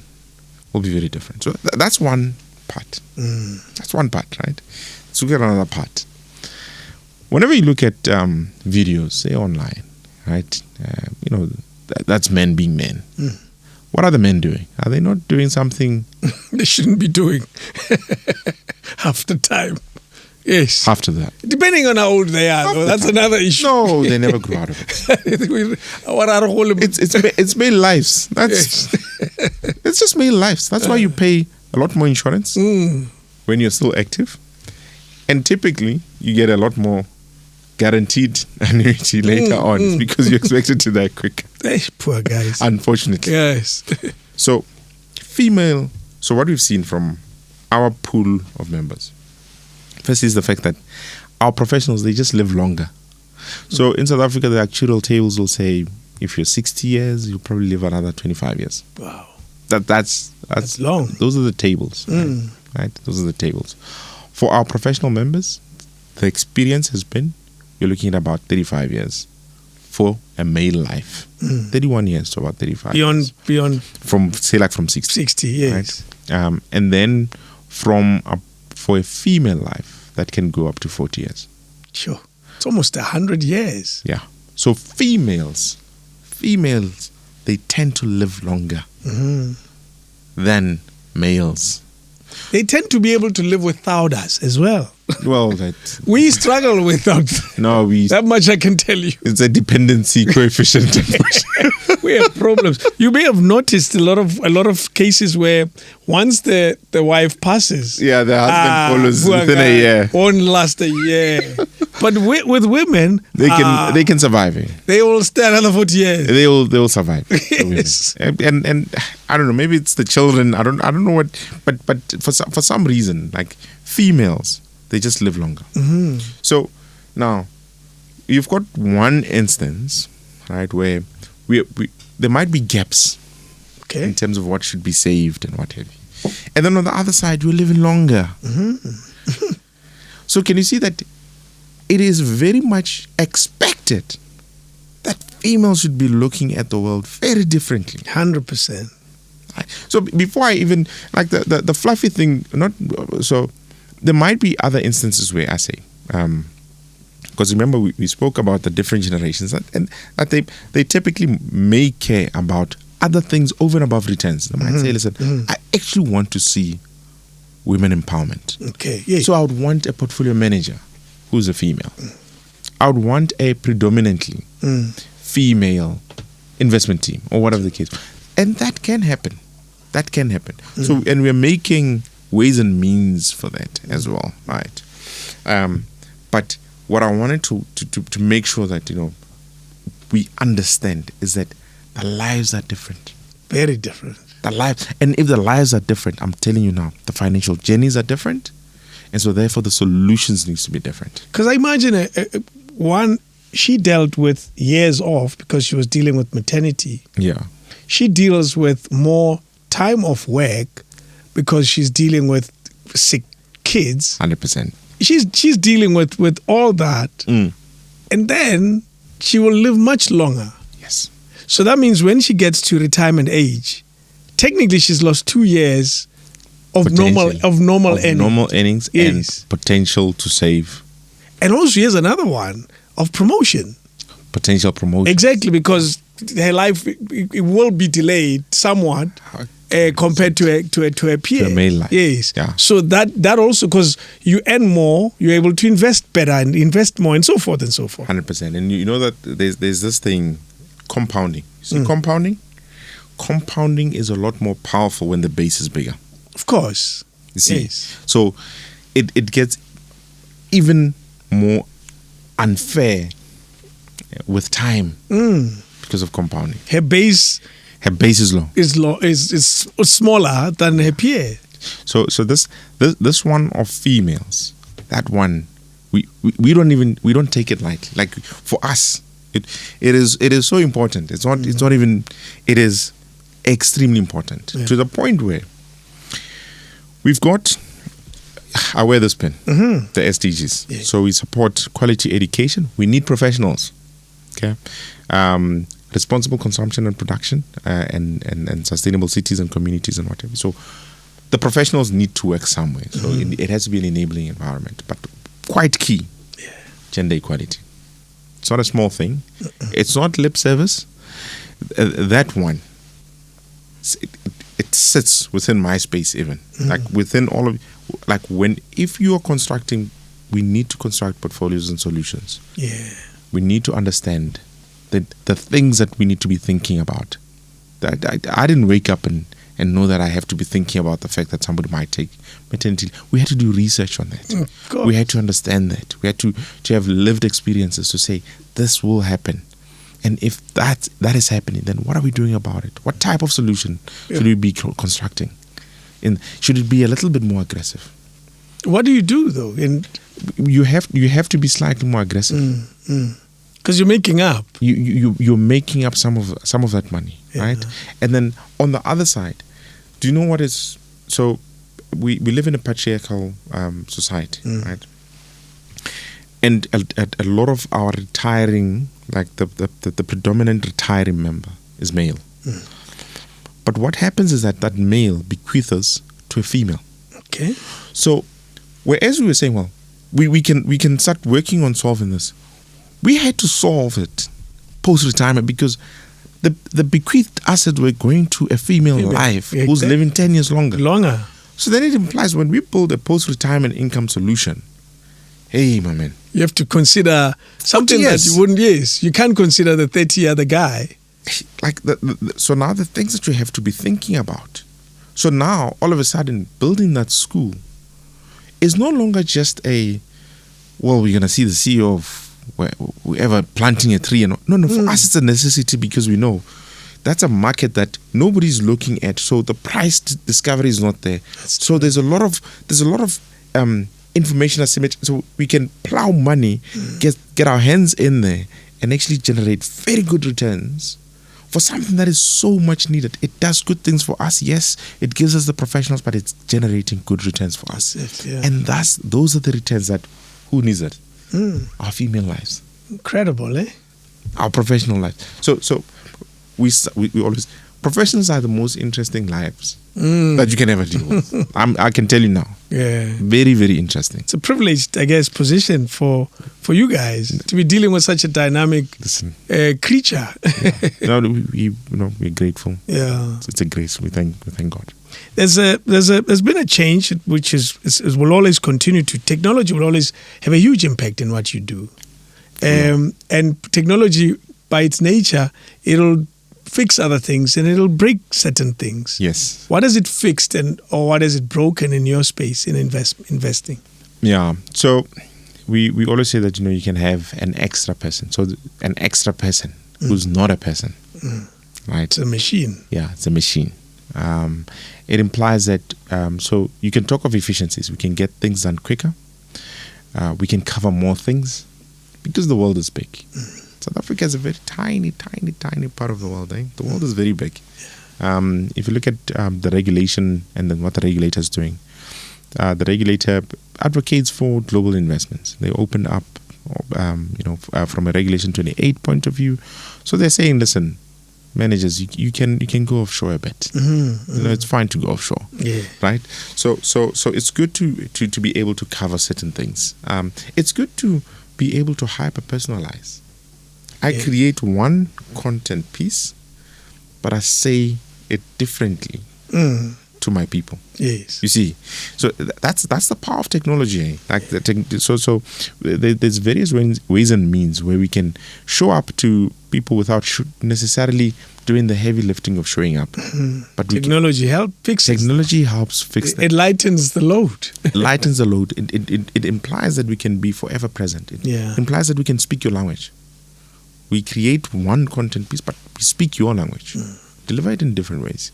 will be very different. So that's one part. That's one part, right? Let's look at another part. Whenever you look at videos, say online, right? That's men being men. What are the men doing? Are they not doing something they shouldn't be doing half the time? Yes. After that. Depending on how old they are, though, that's another issue. No, they never grew out of it. It's male lives. It's just male lives. That's why you pay a lot more insurance when you're still active. And typically, you get a lot more guaranteed annuity later on. It's because you're expected to die quicker. Poor guys. Unfortunately. Yes. So what we've seen from our pool of members, first is the fact that our professionals, they just live longer. So in South Africa, the actuarial tables will say if you're 60 years, you'll probably live another 25 years. Wow. That's long. Those are the tables. Right? Those are the tables. For our professional members, the experience has been, you're looking at about 35 years for a male life. 31 years to about 35 years. Beyond from 60. 60, yes. Right? And then for a female life, that can go up to 40 years. Sure. It's almost 100 years. Yeah. So females, they tend to live longer than males. They tend to be able to live without us as well. Well, we struggle without. No, that much I can tell you. It's a dependency coefficient. We have problems. You may have noticed a lot of cases where once the wife passes, the husband follows within a year. Won't last a year. But with women, they can survive. They will stay another 40 years. They will survive. Yes. And I don't know. Maybe it's the children. I don't know what. But for some reason, like females, they just live longer. So now you've got one instance, right, where we there might be gaps, in terms of what should be saved and what have you. And then on the other side, you're living longer. So can you see that it is very much expected that females should be looking at the world very differently. 100%. So before I even, like the fluffy thing, so there might be other instances where I say, because remember we spoke about the different generations and that they typically may care about other things over and above returns. They might say, listen, I actually want to see women empowerment. Okay. Yeah. So I would want a portfolio manager who's a female. I would want a predominantly female investment team or whatever the case. And that can happen. So, and we're making ways and means for that as well, right? But what I wanted to make sure that, we understand is that the lives are different. Very different. The lives, and if the lives are different, I'm telling you now, the financial journeys are different. And so therefore the solutions needs to be different. Because I imagine one, she dealt with years off because she was dealing with maternity. Yeah. She deals with more time off work because she's dealing with sick kids. 100%. She's dealing with all that. And then she will live much longer. Yes. So that means when she gets to retirement age, technically she's lost 2 years of normal earnings. Normal earnings Yes. and potential to save. And also here's another one of promotion. Potential promotion. Exactly, because her life it will be delayed somewhat compared to a peer. To a male life. Yes. Yeah. So that also, because you earn more, you're able to invest better and invest more and so forth and so forth. 100%. And you know that there's this thing, compounding. See, compounding? Compounding is a lot more powerful when the base is bigger. Of course. You see? Yes. So it gets even more unfair with time because of compounding. Her base is low. Is smaller than her peer. So this one of females, that one we don't take it lightly. Like for us, it is so important. It's not even, it is extremely important to the point where we've got, I wear this pin, the SDGs. Yeah. So we support quality education. We need professionals. Okay. Responsible consumption and production, and sustainable cities and communities and whatever. So the professionals need to work somewhere. So it has to be an enabling environment. But quite key, gender equality. It's not a small thing. It's not lip service. That one, it sits within my space even. Like within all of, like if you are constructing we need to construct portfolios and solutions. Yeah. We need to understand that the things that we need to be thinking about. That I didn't wake up and know that I have to be thinking about the fact that somebody might take maternity leave. We had to do research on that. We had to understand that. We had to have lived experiences to say, this will happen. And if that is happening, then what are we doing about it? What type of solution should we be constructing? And should it be a little bit more aggressive? What do you do though? You have to be slightly more aggressive. Because you're making up. You're making up some of that money, right? And then on the other side, do you know what is so? We live in a patriarchal society, right? And a lot of our retiring, like the predominant retiring member is male. But what happens is that male bequeaths to a female. Okay. So, whereas we were saying, well, we can start working on solving this. We had to solve it post-retirement because the bequeathed assets were going to a female life who's living 10 years longer. So then it implies when we build a post-retirement income solution, hey, my man. You have to consider something that you wouldn't, you can't consider the 30-year guy. Like so now the things that you have to be thinking about. So now, all of a sudden, building that school is no longer just we're going to see the CEO of whoever planting a tree. No, for us it's a necessity because we know that's a market that nobody's looking at. So the price discovery is not there. So there's a lot of information asymmetry. So we can plow money, get our hands in there, and actually generate very good returns for something that is so much needed. It does good things for us, yes. It gives us the professionals, but it's generating good returns for us. And those are the returns that who needs it? Our female lives. Incredible, eh? Our professional lives. So we always, professionals are the most interesting lives that you can ever deal with. I can tell you now. Yeah. Very, very interesting. It's a privileged, I guess, position for you guys to be dealing with such a dynamic creature. No, we're grateful. Yeah. It's a grace. We thank God. There's been a change which will always continue to. Technology will always have a huge impact in what you do, and technology by its nature, it'll fix other things and it'll break certain things. Yes. What has it fixed or what has it broken in your space in investing? Yeah. So we always say that you can have an extra person. So an extra person who's not a person, right? It's a machine. Yeah, it's a machine. It implies that so you can talk of efficiencies. We can get things done quicker. We can cover more things because the world is big. South Africa is a very tiny part of the world. The world is very big. If you look at the regulation and then what the regulator is doing, the regulator advocates for global investments. They open up, from a Regulation 28 point of view. So they're saying, listen, managers, you can go offshore a bit. It's fine to go offshore, right? So it's good to be able to cover certain things. It's good to be able to hyper personalize. I create one content piece, but I say it differently to my people. Yes, you see, so that's the power of technology. Like there's various ways and means where we can show up to people without necessarily doing the heavy lifting of showing up. But technology helps fix. Technology helps fix. It lightens the load. Lightens the load. It implies that we can be forever present. It implies that we can speak your language. We create one content piece, but we speak your language. Deliver it in different ways.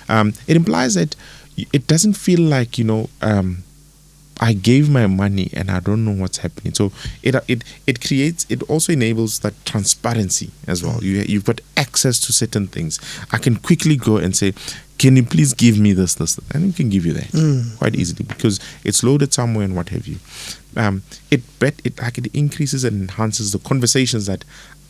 It implies that it doesn't feel like I gave my money and I don't know what's happening. So it also enables that transparency as well. You've got access to certain things. I can quickly go and say, can you please give me this, and we can give you that quite easily because it's loaded somewhere and what have you. It increases and enhances the conversations that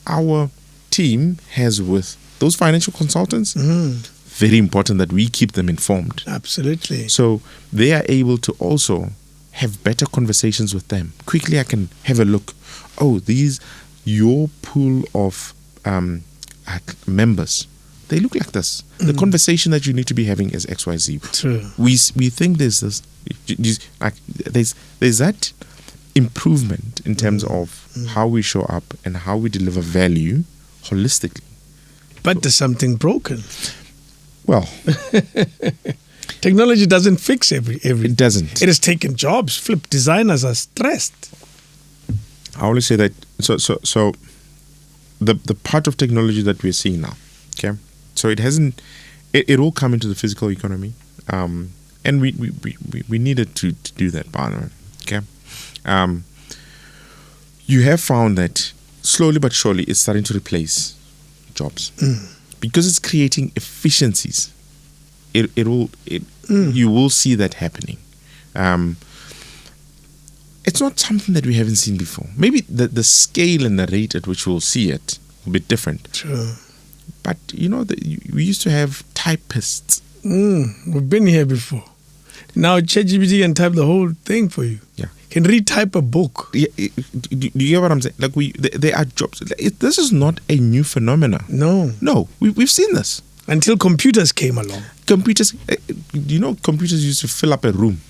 our team has with those financial consultants. Very important that we keep them informed. Absolutely. So they are able to also have better conversations with them. Quickly I can have a look. Oh, your pool of members, they look like this. The conversation that you need to be having is XYZ. True. We think there's this, like there's that improvement in terms of how we show up and how we deliver value holistically. But there's something broken. Well, Technology doesn't fix everything. it doesn't. It has taken jobs. Flip designers are stressed. I always say that. So the part of technology that we're seeing now, okay. So it hasn't. It all come into the physical economy, and we needed to do that, by the way, okay. You have found that slowly but surely it's starting to replace jobs because it's creating efficiencies. You will see that happening. It's not something that we haven't seen before. Maybe the scale and the rate at which we'll see it will be different. True. But we used to have typists. We've been here before. Now ChatGPT can type the whole thing for you. Yeah. Can retype a book. Yeah, do you get what I'm saying? Like there are jobs. This is not a new phenomenon. No. We've seen this. Until computers came along. Computers, computers used to fill up a room.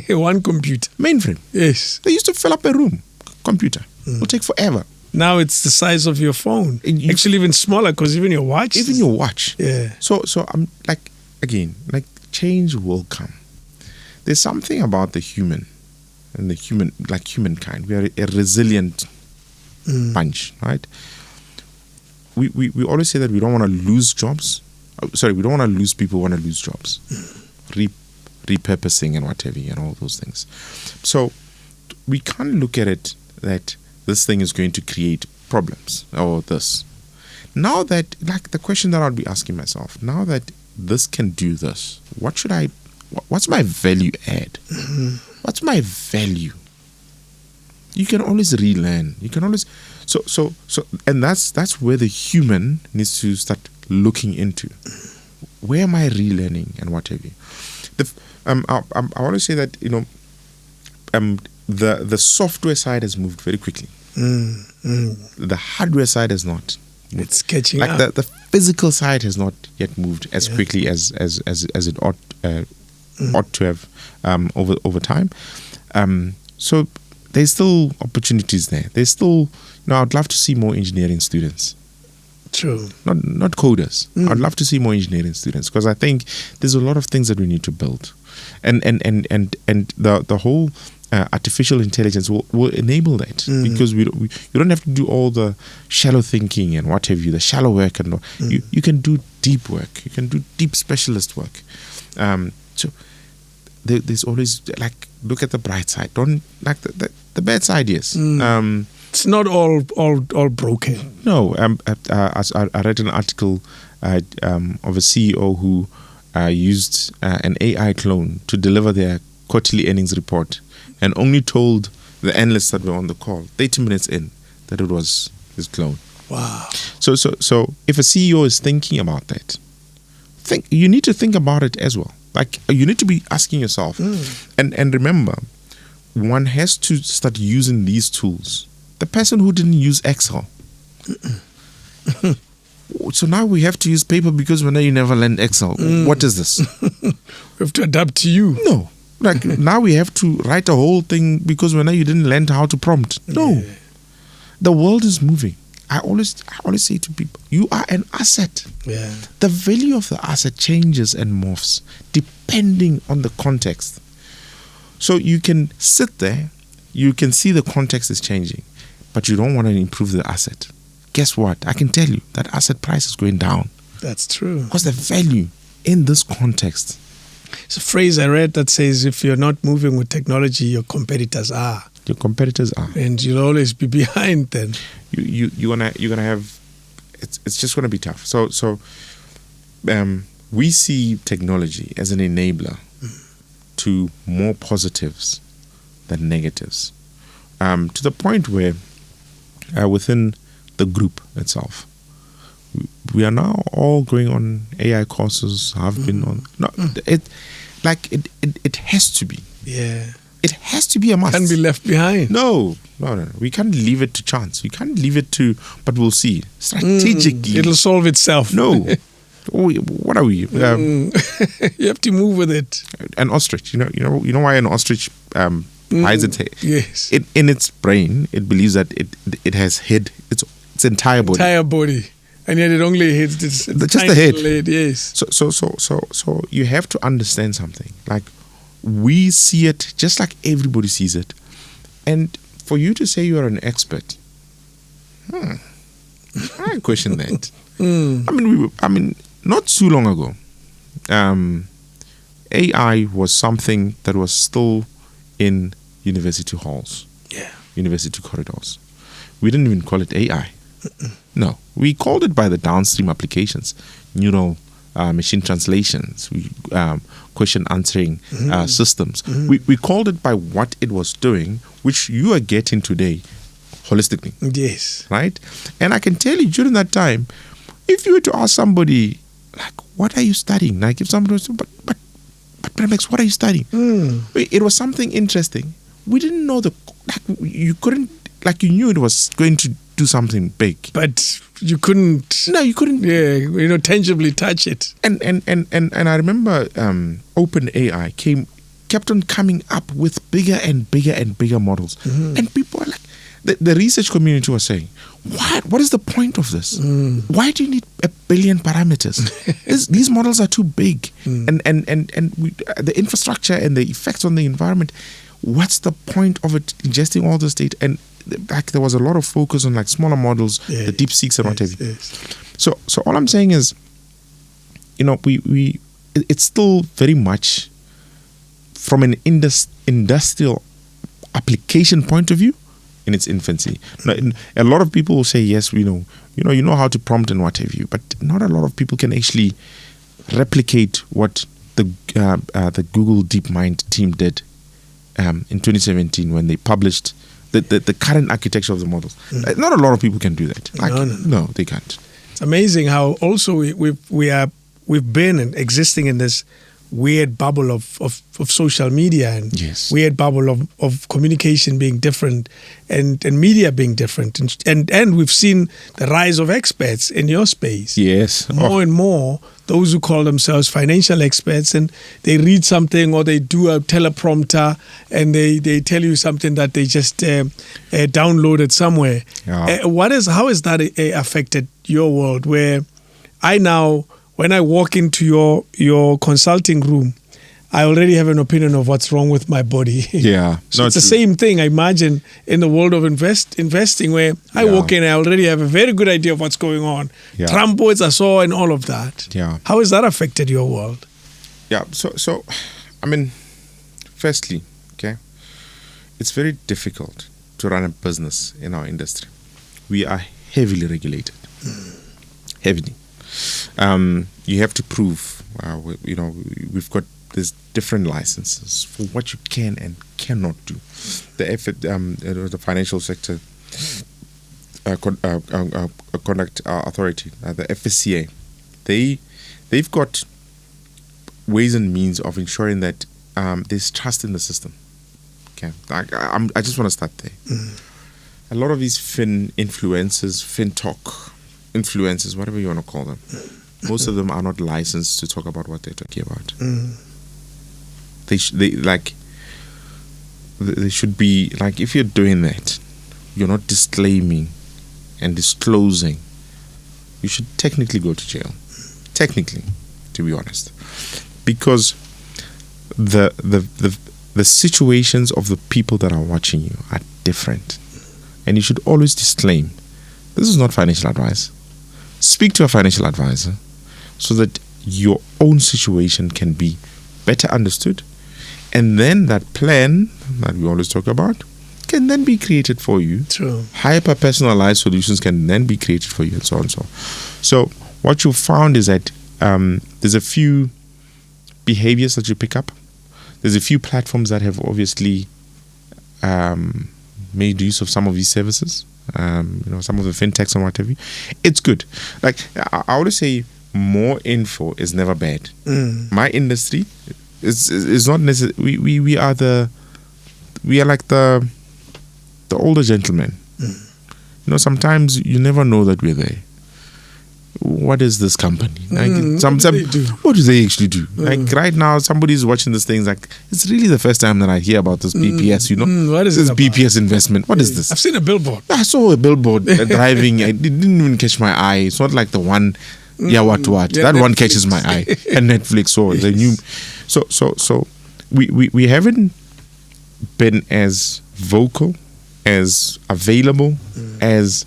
One computer. Mainframe. Yes. They used to fill up a room. Computer. Will take forever. Now it's the size of your phone. Actually, even smaller because even your watch. Even your watch. Yeah. So I'm change will come. There's something about the human and humankind. We are a resilient bunch, right? We always say that we don't want to lose jobs. We don't want to lose people. We want to lose jobs. Repurposing and whatever and all those things. So we can't look at it that this thing is going to create problems or this. Now that, the question that I'll be asking myself, now that this can do this, what's my value add? What's my value? You can always relearn. You can always so and that's where the human needs to start looking into. Where am I relearning and what have you? I want to say that the software side has moved very quickly. The hardware side has not. It's catching up. The physical side has not yet moved as quickly as it ought to have over time. So there's still opportunities there. There's still, I'd love to see more engineering students. True. Not coders. I'd love to see more engineering students because I think there's a lot of things that we need to build, and the whole artificial intelligence will enable that because you don't have to do all the shallow thinking and what have you, the shallow work, and you can do deep work. You can do deep specialist work. So there's always look at the bright side. Don't the bad side. Yes. It's not all broken. No. I read an article of a CEO who used an AI clone to deliver their quarterly earnings report, and only told the analysts that were on the call 30 minutes in that it was his clone. Wow. So if a CEO is thinking about that, you need to think about it as well. You need to be asking yourself, and remember, one has to start using these tools. The person who didn't use Excel, so now we have to use paper because you never learned Excel. What is this? We have to adapt to you. No. Now we have to write a whole thing because you didn't learn how to prompt. No. Yeah. The world is moving. I always say to people, you are an asset. Yeah. The value of the asset changes and morphs depending on the context. So you can sit there, you can see the context is changing, but you don't want to improve the asset. Guess what? I can tell you that asset price is going down. That's true. Because the value in this context. It's a phrase I read that says if you're not moving with technology, your competitors are. Your competitors are. And you'll always be behind then. You're gonna have it's just gonna be tough. So we see technology as an enabler to more positives than negatives. To the point where within the group itself, we are now all going on AI courses. Have been on. No, it has to be. Yeah. It has to be a must. Can't be left behind. No. We can't leave it to chance. We can't leave it to. But we'll see. Strategically, it'll solve itself. No. What are we? You have to move with it. An ostrich. You know why an ostrich hides its head. Yes. In its brain, it believes that it has hid its entire body. Entire body. And yet it only hits just the head. Yes. So you have to understand something. Like, we see it just like everybody sees it. And for you to say you're an expert, I question that. I mean, not too long ago, AI was something that was still in university halls, university corridors. We didn't even call it AI. No, we called it by the downstream applications, neural machine translations, question answering systems. We called it by what it was doing, which you are getting today holistically. Yes. Right? And I can tell you, during that time, if you were to ask somebody, like, what are you studying? Like, if somebody was, but Premex, what are you studying? It was something interesting. We didn't know you couldn't, like, you knew it was going to do something big, but you couldn't. No, you couldn't. Yeah, tangibly touch it. And I remember OpenAI kept on coming up with bigger and bigger and bigger models, and people are like, the research community was saying, what is the point of this? Why do you need 1 billion parameters? These models are too big, and the infrastructure and the effects on the environment. What's the point of it ingesting all this data? And like, there was a lot of focus on like smaller models, the deep seeks and what have you. So all I'm saying is, it's still very much from an industrial application point of view in its infancy. Now, a lot of people will say, yes, you know how to prompt and what have you, but not a lot of people can actually replicate what the Google DeepMind team did in 2017 when they published the current architecture of the models. Not a lot of people can do that. No, they can't. It's amazing how also we've been existing in this weird bubble of social media and weird bubble of communication being different and media being different, and we've seen the rise of experts in your space. Yes, more and more those who call themselves financial experts, and they read something or they do a teleprompter and they tell you something that they just downloaded somewhere. How has that affected your world, where I now, when I walk into your consulting room, I already have an opinion of what's wrong with my body. Yeah. So it's the same thing, I imagine, in the world of investing, where I walk in, I already have a very good idea of what's going on. Yeah. Trump words I saw and all of that. Yeah. How has that affected your world? Yeah. So I mean, firstly, okay, it's very difficult to run a business in our industry. We are heavily regulated. Heavily. You have to prove, we've got these different licenses for what you can and cannot do. The financial sector conduct authority, the FSCA, they've got ways and means of ensuring that there's trust in the system. Okay, I just want to start there. A lot of these FinTalk influencers, whatever you want to call them, most of them are not licensed to talk about what they're talking about. They should be like, if you're doing that, you're not disclaiming and disclosing, you should technically go to jail. Technically, to be honest, because the situations of the people that are watching you are different, and you should always disclaim, this is not financial advice. Speak to a financial advisor so that your own situation can be better understood, and then that plan that we always talk about can then be created for you. True. Hyper-personalized solutions can then be created for you, and so on and so on. So what you found is that there's a few behaviors that you pick up. There's a few platforms that have obviously made use of some of these services. Some of the fintechs and what have you. It's good. Like, I always say, more info is never bad. My industry is not necessarily. We are like the older gentlemen. Sometimes you never know that we're there. what is this company? Like, What do they do? What do they actually do? Like right now, somebody's watching this thing. Like, it's really the first time that I hear about this BPS. What is this it about? BPS investment? What is this? I've seen a billboard. I saw a billboard driving. It didn't even catch my eye. It's not like the one. Yeah, what? Yeah, That Netflix. one catches my eye. And Netflix or the new. So we haven't been as vocal, as available, as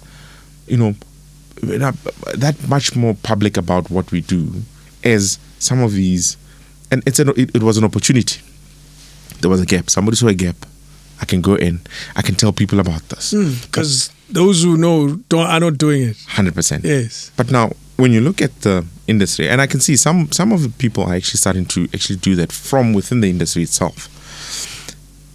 that much more public about what we do as some of these. And it was an opportunity. There was a gap. Somebody saw a gap. I can go in. I can tell people about this. Because those who know are not doing it. 100%. Yes. But now, when you look at the industry, and I can see some of the people are actually starting to actually do that from within the industry itself.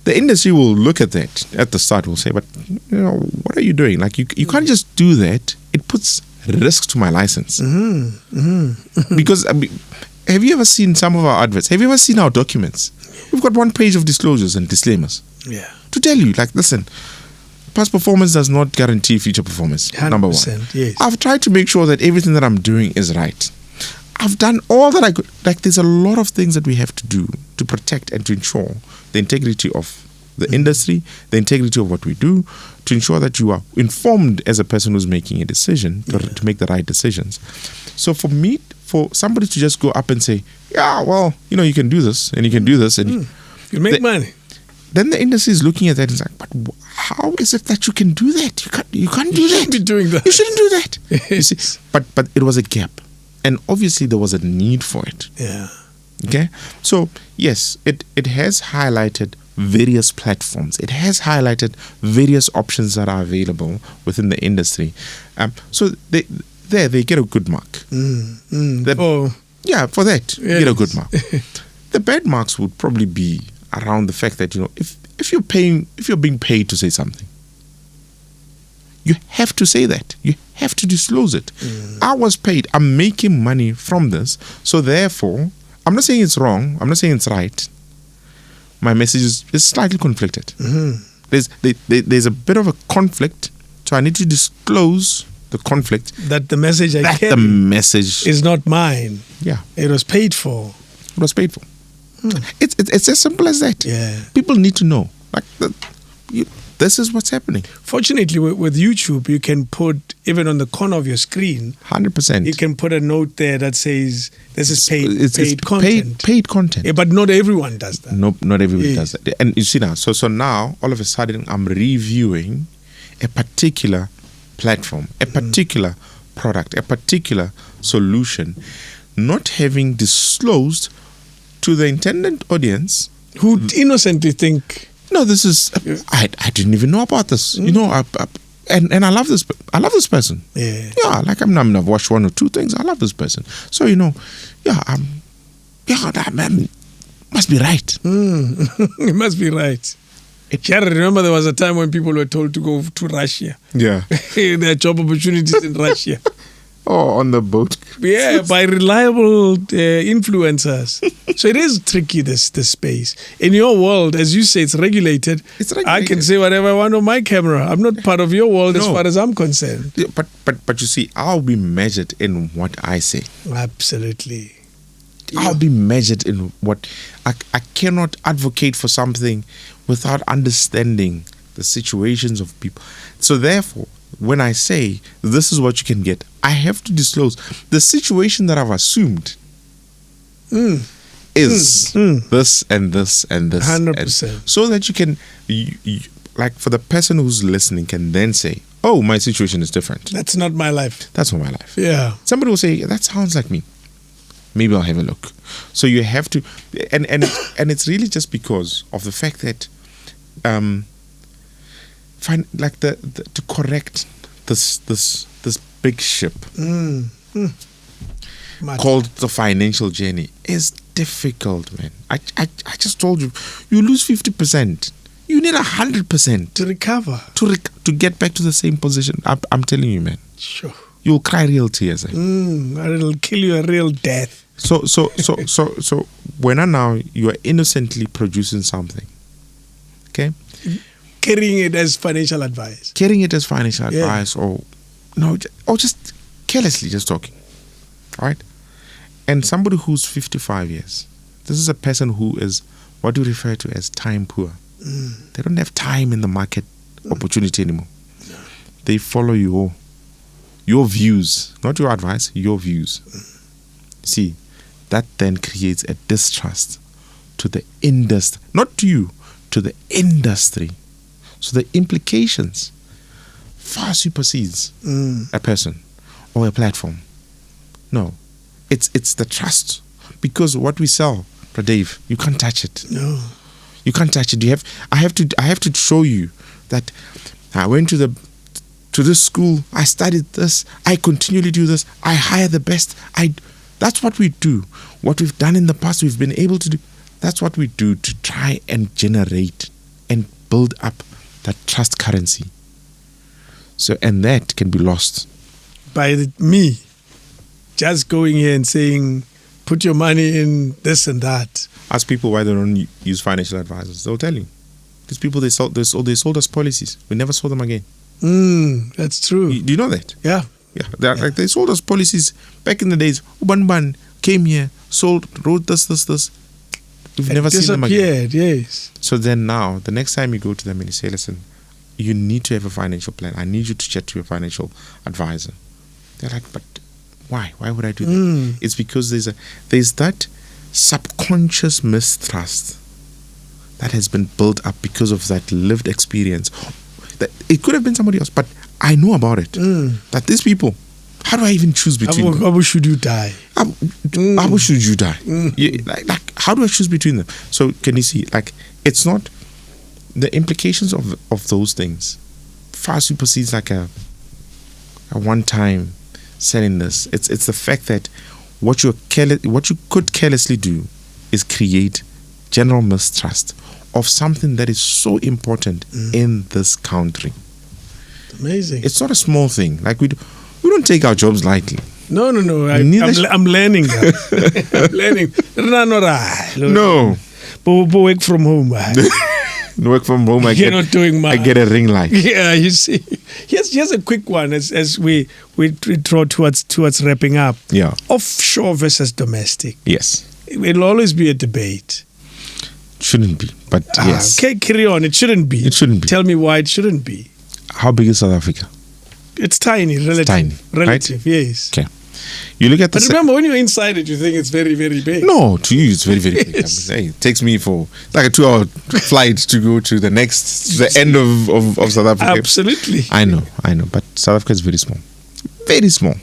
The industry will look at that at the start, will say, but what are you doing? Like, you can't just do that. It puts risk to my license. Because have you ever seen some of our adverts? Have you ever seen our documents? We've got one page of disclosures and disclaimers. Yeah. To tell you, like, listen, past performance does not guarantee future performance. Number one. Yes. I've tried to make sure that everything that I'm doing is right. I've done all that I could. Like, there's a lot of things that we have to do to protect and to ensure the integrity of the industry, the integrity of what we do, to ensure that you are informed as a person who's making a decision, to make the right decisions. So for somebody to just go up and say, yeah, well, you can do this and you can do this and you make money. Then the industry is looking at that and is like, but how is it that you can do that? You can't do that. You shouldn't be doing that. You shouldn't do that. Yes. You see, but it was a gap. And obviously there was a need for it. Yeah. Okay? So, yes, it has highlighted various platforms. It has highlighted various options that are available within the industry. So they get a good mark. Yeah, for that, Yes. get a good mark. The bad marks would probably be around the fact that, if you're being paid to say something, you have to say that. You have to disclose it. I was paid. I'm making money from this. So therefore, I'm not saying it's wrong. I'm not saying it's right. My message is slightly conflicted. There's a bit of a conflict. So I need to disclose the conflict. That the message The message is not mine. Yeah. It was paid for. It was paid for. It's as simple as that. Yeah. People need to know. Like, this is what's happening. Fortunately, with YouTube, you can put, even on the corner of your screen, 100%. you can put a note there that says, this is paid It's content. Paid content. Yeah, but not everyone does that. No, not everybody Yes. does that. And you see now, so now, all of a sudden, I'm reviewing a particular platform, a particular product, a particular solution, not having disclosed to the intended audience, Who innocently think, no, this is, I didn't even know about this. And I love this. I love this person. yeah. Yeah, like I've watched one or two things. I love this person. So that man must be right. It must be right. I remember there was a time when people were told to go to Russia. Yeah. There are job opportunities in Russia. Oh, on the boat. Yeah, by reliable influencers. So it is tricky, this space. In your world, as you say, it's regulated. It's I regulated. can say whatever I want on my camera. I'm not part of your world as No. far as I'm concerned. Yeah, but you see, I'll be measured in what I say. Absolutely. I'll be measured in what I cannot advocate for something without understanding the situations of people. So therefore, when I say this is what you can get, I have to disclose the situation that I've assumed is this and this and this. 100%. So that you can, like, for the person who's listening can then say, oh, my situation is different. That's not my life. That's not my life. Yeah. Somebody will say, that sounds like me. Maybe I'll have a look. So you have to, and it's really just because of the fact that, find like to correct this big ship called the financial journey is difficult, man. I just told you, you lose 50%. You need 100% To recover. to get back to the same position. I'm telling you, man. Sure. You'll cry real tears. Eh? It'll kill you a real death. So when now you are innocently producing something, okay, Carrying it as financial advice. carrying it as financial Yeah. advice, or just carelessly just talking. right? And somebody who's 55 years, this is a person who is what we refer to as time poor. They don't have time in the market opportunity anymore. They follow your views, not your advice, your views. See, that then creates a distrust to the industry, not to you, to the industry. So the implications far supersedes a person or a platform. No, it's the trust, because what we sell, Dave, you can't touch it. No, you can't touch it. I have to show you that I went to this school, I studied this, I continually do this, I hire the best. That's what we do. What we've done in the past, we've been able to do. That's what we do to try and generate and build up that trust currency. So, and that can be lost by me just going here and saying, put your money in this and that. Ask people why they don't use financial advisors. They'll tell you. These people, they sold us policies. We never saw them again. That's true. Do you know that? Yeah. Yeah. Like they sold us policies back in the days. Uban came here, wrote this. We've never seen them again. Yes. So then now, the next time you go to them and you say, listen, you need to have a financial plan. I need you to chat to your financial advisor. They're like, but why? Why would I do that? It's because there's that subconscious mistrust that has been built up because of that lived experience. That it could have been somebody else, but I know about it. That these people, how do I even choose between them? How should you die? How should you die? Like, how do I choose between them? So can you see, like, it's not the implications of those things far supersedes like a one-time selling this. It's the fact that what you could carelessly do is create general mistrust of something that is so important in this country. Amazing. It's not a small thing. Like we don't take our jobs lightly. No. I'm learning that. I'm learning. No. But work from home. Work from home. You're not doing much. I get a ring light. Yeah, you see. Here's a quick one as we draw towards wrapping up. Yeah. Offshore versus domestic. Yes. It'll always be a debate. Shouldn't be, but yes. Okay, carry on. It shouldn't be. It shouldn't be. Tell me why it shouldn't be. How big is South Africa? It's tiny, relative. It's tiny, relative, right? Yes. Okay. You look at but remember, when you're inside it, you think it's very, very big. No, to you, it's very, very big. Yes. It takes me for like a 2-hour flight to go to the end of South Africa. Absolutely. I know. But South Africa is very small. Very small.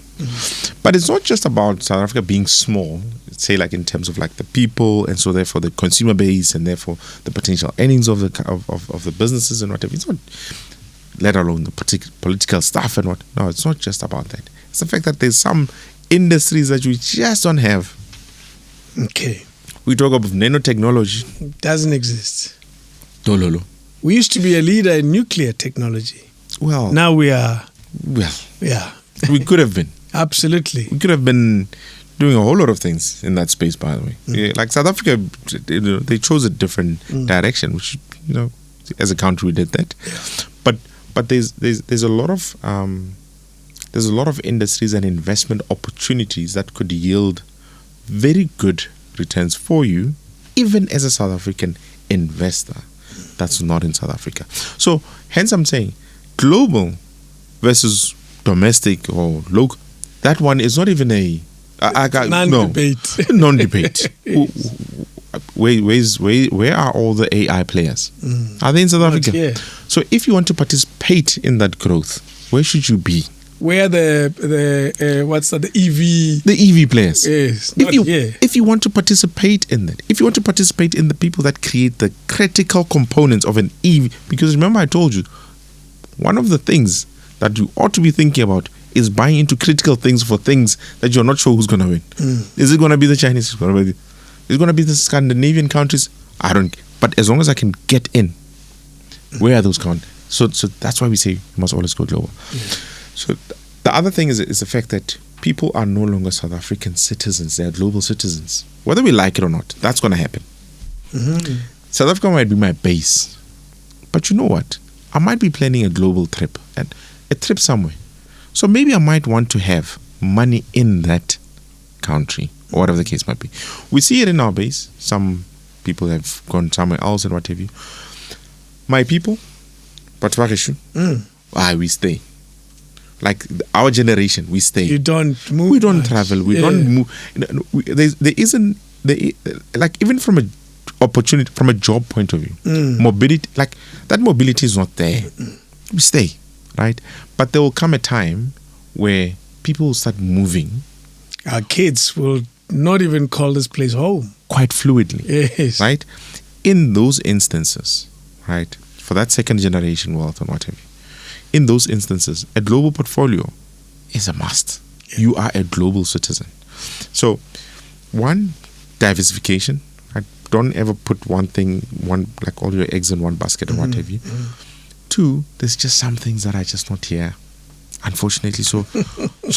But it's not just about South Africa being small, say like in terms of like the people, and so therefore the consumer base, and therefore the potential earnings of the businesses and whatever. It's not, let alone the political stuff and what. No, it's not just about that. It's the fact that there's some industries that we just don't have. Okay. We talk about nanotechnology. It doesn't exist. No. We used to be a leader in nuclear technology. Well. Now we are. Well. Yeah. We could have been. Absolutely. We could have been doing a whole lot of things in that space, by the way. Yeah, like South Africa, they chose a different direction, which, as a country we did that. Yeah. But there's a lot of industries and investment opportunities that could yield very good returns for you, even as a South African investor that's not in South Africa. So hence I'm saying global versus domestic or local, that one is not even a non-debate. No, non-debate. Where are all the AI players? Are they in South Africa? So if you want to participate in that growth, where should you be? Where the EV? The EV players. Yes. If you want to participate in that, if you want to participate in the people that create the critical components of an EV, because remember I told you, one of the things that you ought to be thinking about is buying into critical things for things that you're not sure who's going to win. Is it going to be the Chinese? Is it going to be the Scandinavian countries? I don't. But as long as I can get in, where are those countries? So that's why we say you must always go global. Yeah. So the other thing is the fact that people are no longer South African citizens; they are global citizens. Whether we like it or not, that's going to happen. South Africa might be my base, but you know what? I might be planning a global trip, and a trip somewhere. So maybe I might want to have money in that country, or whatever the case might be. We see it in our base. Some people have gone somewhere else and what have you. My people, we stay. Like our generation, we stay. You don't move. We don't travel. We don't move. Like even from a opportunity, from a job point of view, mobility, like that mobility is not there. We stay, right? But there will come a time where people will start moving. Our kids will not even call this place home. Quite fluidly. Yes. Right? In those instances, right, for that second generation wealth and whatever, in those instances, a global portfolio is a must. Yeah. You are a global citizen. So, one, diversification. Right? Don't ever put one thing, like all your eggs in one basket or what have you. Two, there's just some things that are just not here, unfortunately. So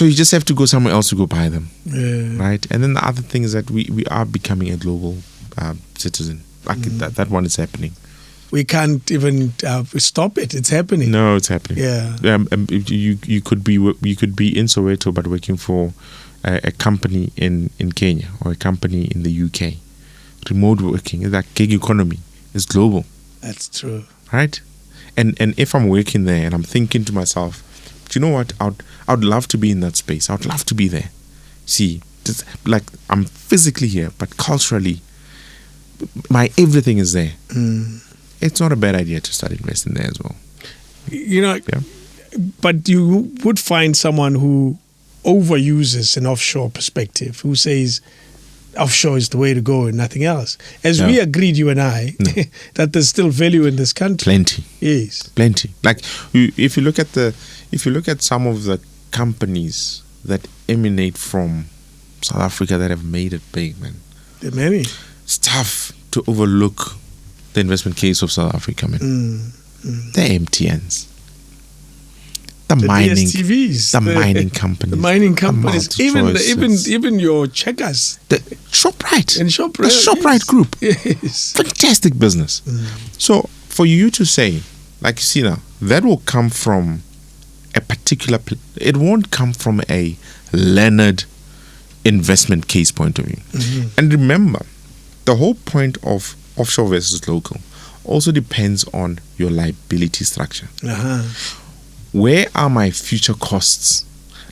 you just have to go somewhere else to go buy them, right? And then the other thing is that we are becoming a global citizen. Like that one is happening. We can't even stop it. It's happening. No, it's happening. Yeah. You could be in Soweto but working for a company in Kenya or a company in the UK. Remote working, that gig economy is global. That's true. Right? And if I'm working there and I'm thinking to myself, do you know what? I'd love to be in that space. I'd love to be there. See, just like I'm physically here, but culturally, my everything is there. It's not a bad idea to start investing there as well. You know, but you would find someone who overuses an offshore perspective, who says offshore is the way to go and nothing else. As we agreed, you and I, that there's still value in this country. Plenty. Yes. Plenty. Like if you look at some of the companies that emanate from South Africa that have made it big, man. There are many. It's tough to overlook the investment case of South Africa, man. The MTNs. The mining DSTVs, the mining companies. The mining companies. Even your checkers. The Shoprite. And Shoprite. The Shoprite group. Yes. Fantastic business. So for you to say, like you see now, that will come from a particular it won't come from a learned investment case point of view. And remember, the whole point of offshore versus local also depends on your liability structure. Where are my future costs?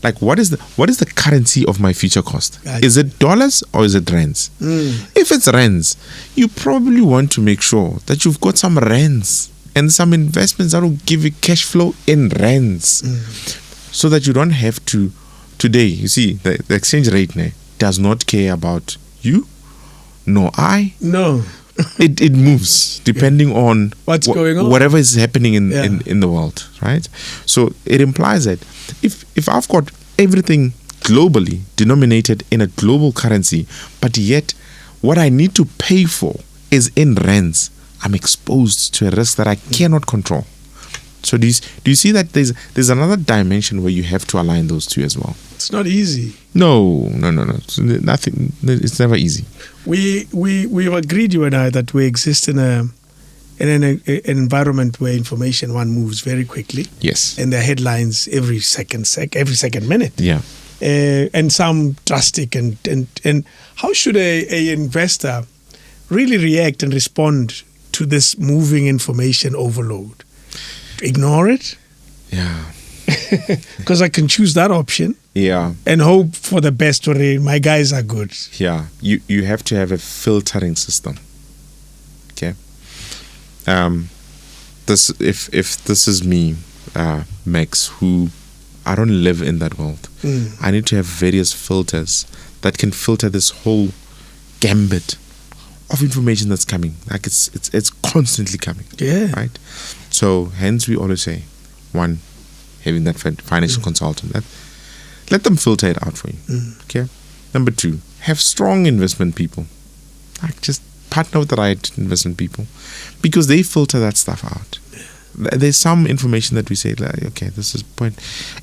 Like what is the currency of my future cost? Is it dollars or is it rands? If it's rands, you probably want to make sure that you've got some rands and some investments that will give you cash flow in rands, so that you don't have to. Today, you see, the exchange rate does not care about you, nor I. No. It moves depending on what's going on, whatever is happening in the world, right? So it implies that if I've got everything globally denominated in a global currency, but yet what I need to pay for is in rands, I'm exposed to a risk that I cannot control. So do you see that there's another dimension where you have to align those two as well? It's not easy. No. It's nothing. It's never easy. We've agreed, you and I, that we exist in an environment where information moves very quickly. Yes. And there are headlines every second minute. Yeah. And some drastic and how should a investor really react and respond to this moving information overload? Ignore it? Yeah. Because I can choose that option. Yeah. And hope for the best, or my guys are good. Yeah. You have to have a filtering system. Okay. If this is me, Max, who I don't live in that world. I need to have various filters that can filter this whole gambit of information that's coming. Like it's constantly coming. Yeah. Right. So hence we always say, one, having that financial consultant, let them filter it out for you. Okay. Number two, have strong investment people. Like just partner with the right investment people, because they filter that stuff out. There's some information that we say, like, okay, this is point.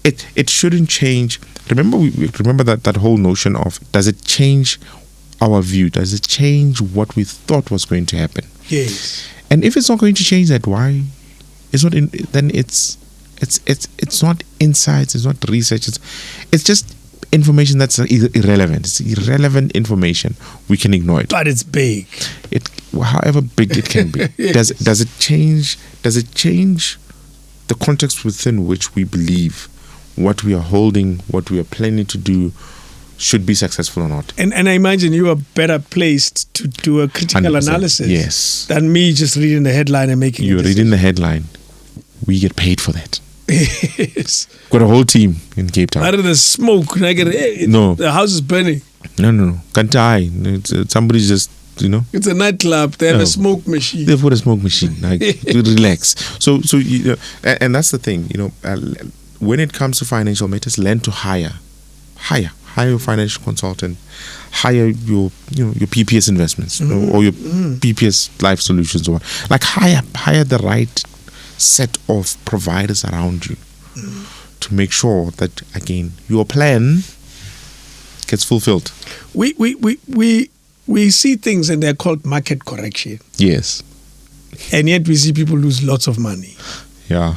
It shouldn't change. Remember that whole notion of, does it change our view? Does it change what we thought was going to happen? Yes. And if it's not going to change that, why? It's not. Then it's not insights. It's not research. It's just information that's irrelevant. It's irrelevant information. We can ignore it. But it's big. It, however big it can be. Yes. Does it change? Does it change the context within which we believe what we are holding, what we are planning to do, should be successful or not? And I imagine you are better placed to do a critical 100%. analysis Yes. than me just reading the headline and making. You're reading the headline. We get paid for that. Yes. Got a whole team in Cape Town. Out of the smoke, No. the house is burning. No. Can't die. Somebody's just, It's a nightclub. They have No. a smoke machine. They've got a smoke machine. Like, to relax. So and that's the thing. When it comes to financial matters, learn to hire your financial consultant, hire your PPS investments, or your PPS life solutions, or like hire the right set of providers around you to make sure that, again, your plan gets fulfilled. We see things and they're called market correction, Yes. and yet we see people lose lots of money. Yeah.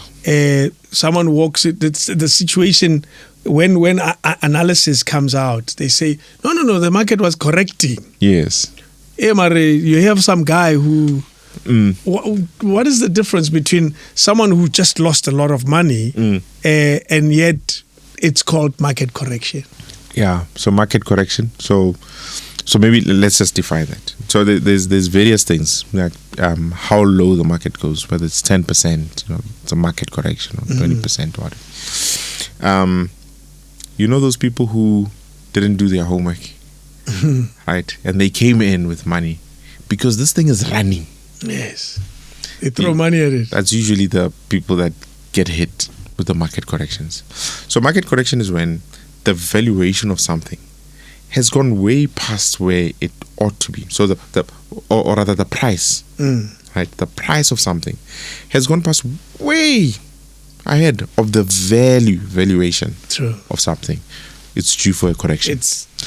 Someone walks it. It's the situation when analysis comes out. They say no, the market was correcting. Yes. Hey, Mare, you have some guy who. What is the difference between someone who just lost a lot of money and yet it's called market correction? Yeah. So market correction. So maybe let's just define that. So there's various things, like how low the market goes, whether it's 10%, it's a market correction, or 20%, or whatever. Those people who didn't do their homework, right? And they came in with money because this thing is running. Yes. They throw money at it. That's usually the people that get hit with the market corrections. So market correction is when the valuation of something has gone way past where it ought to be. So or rather the price, right? The price of something has gone past way ahead of the valuation True. of something. It's due for a correction.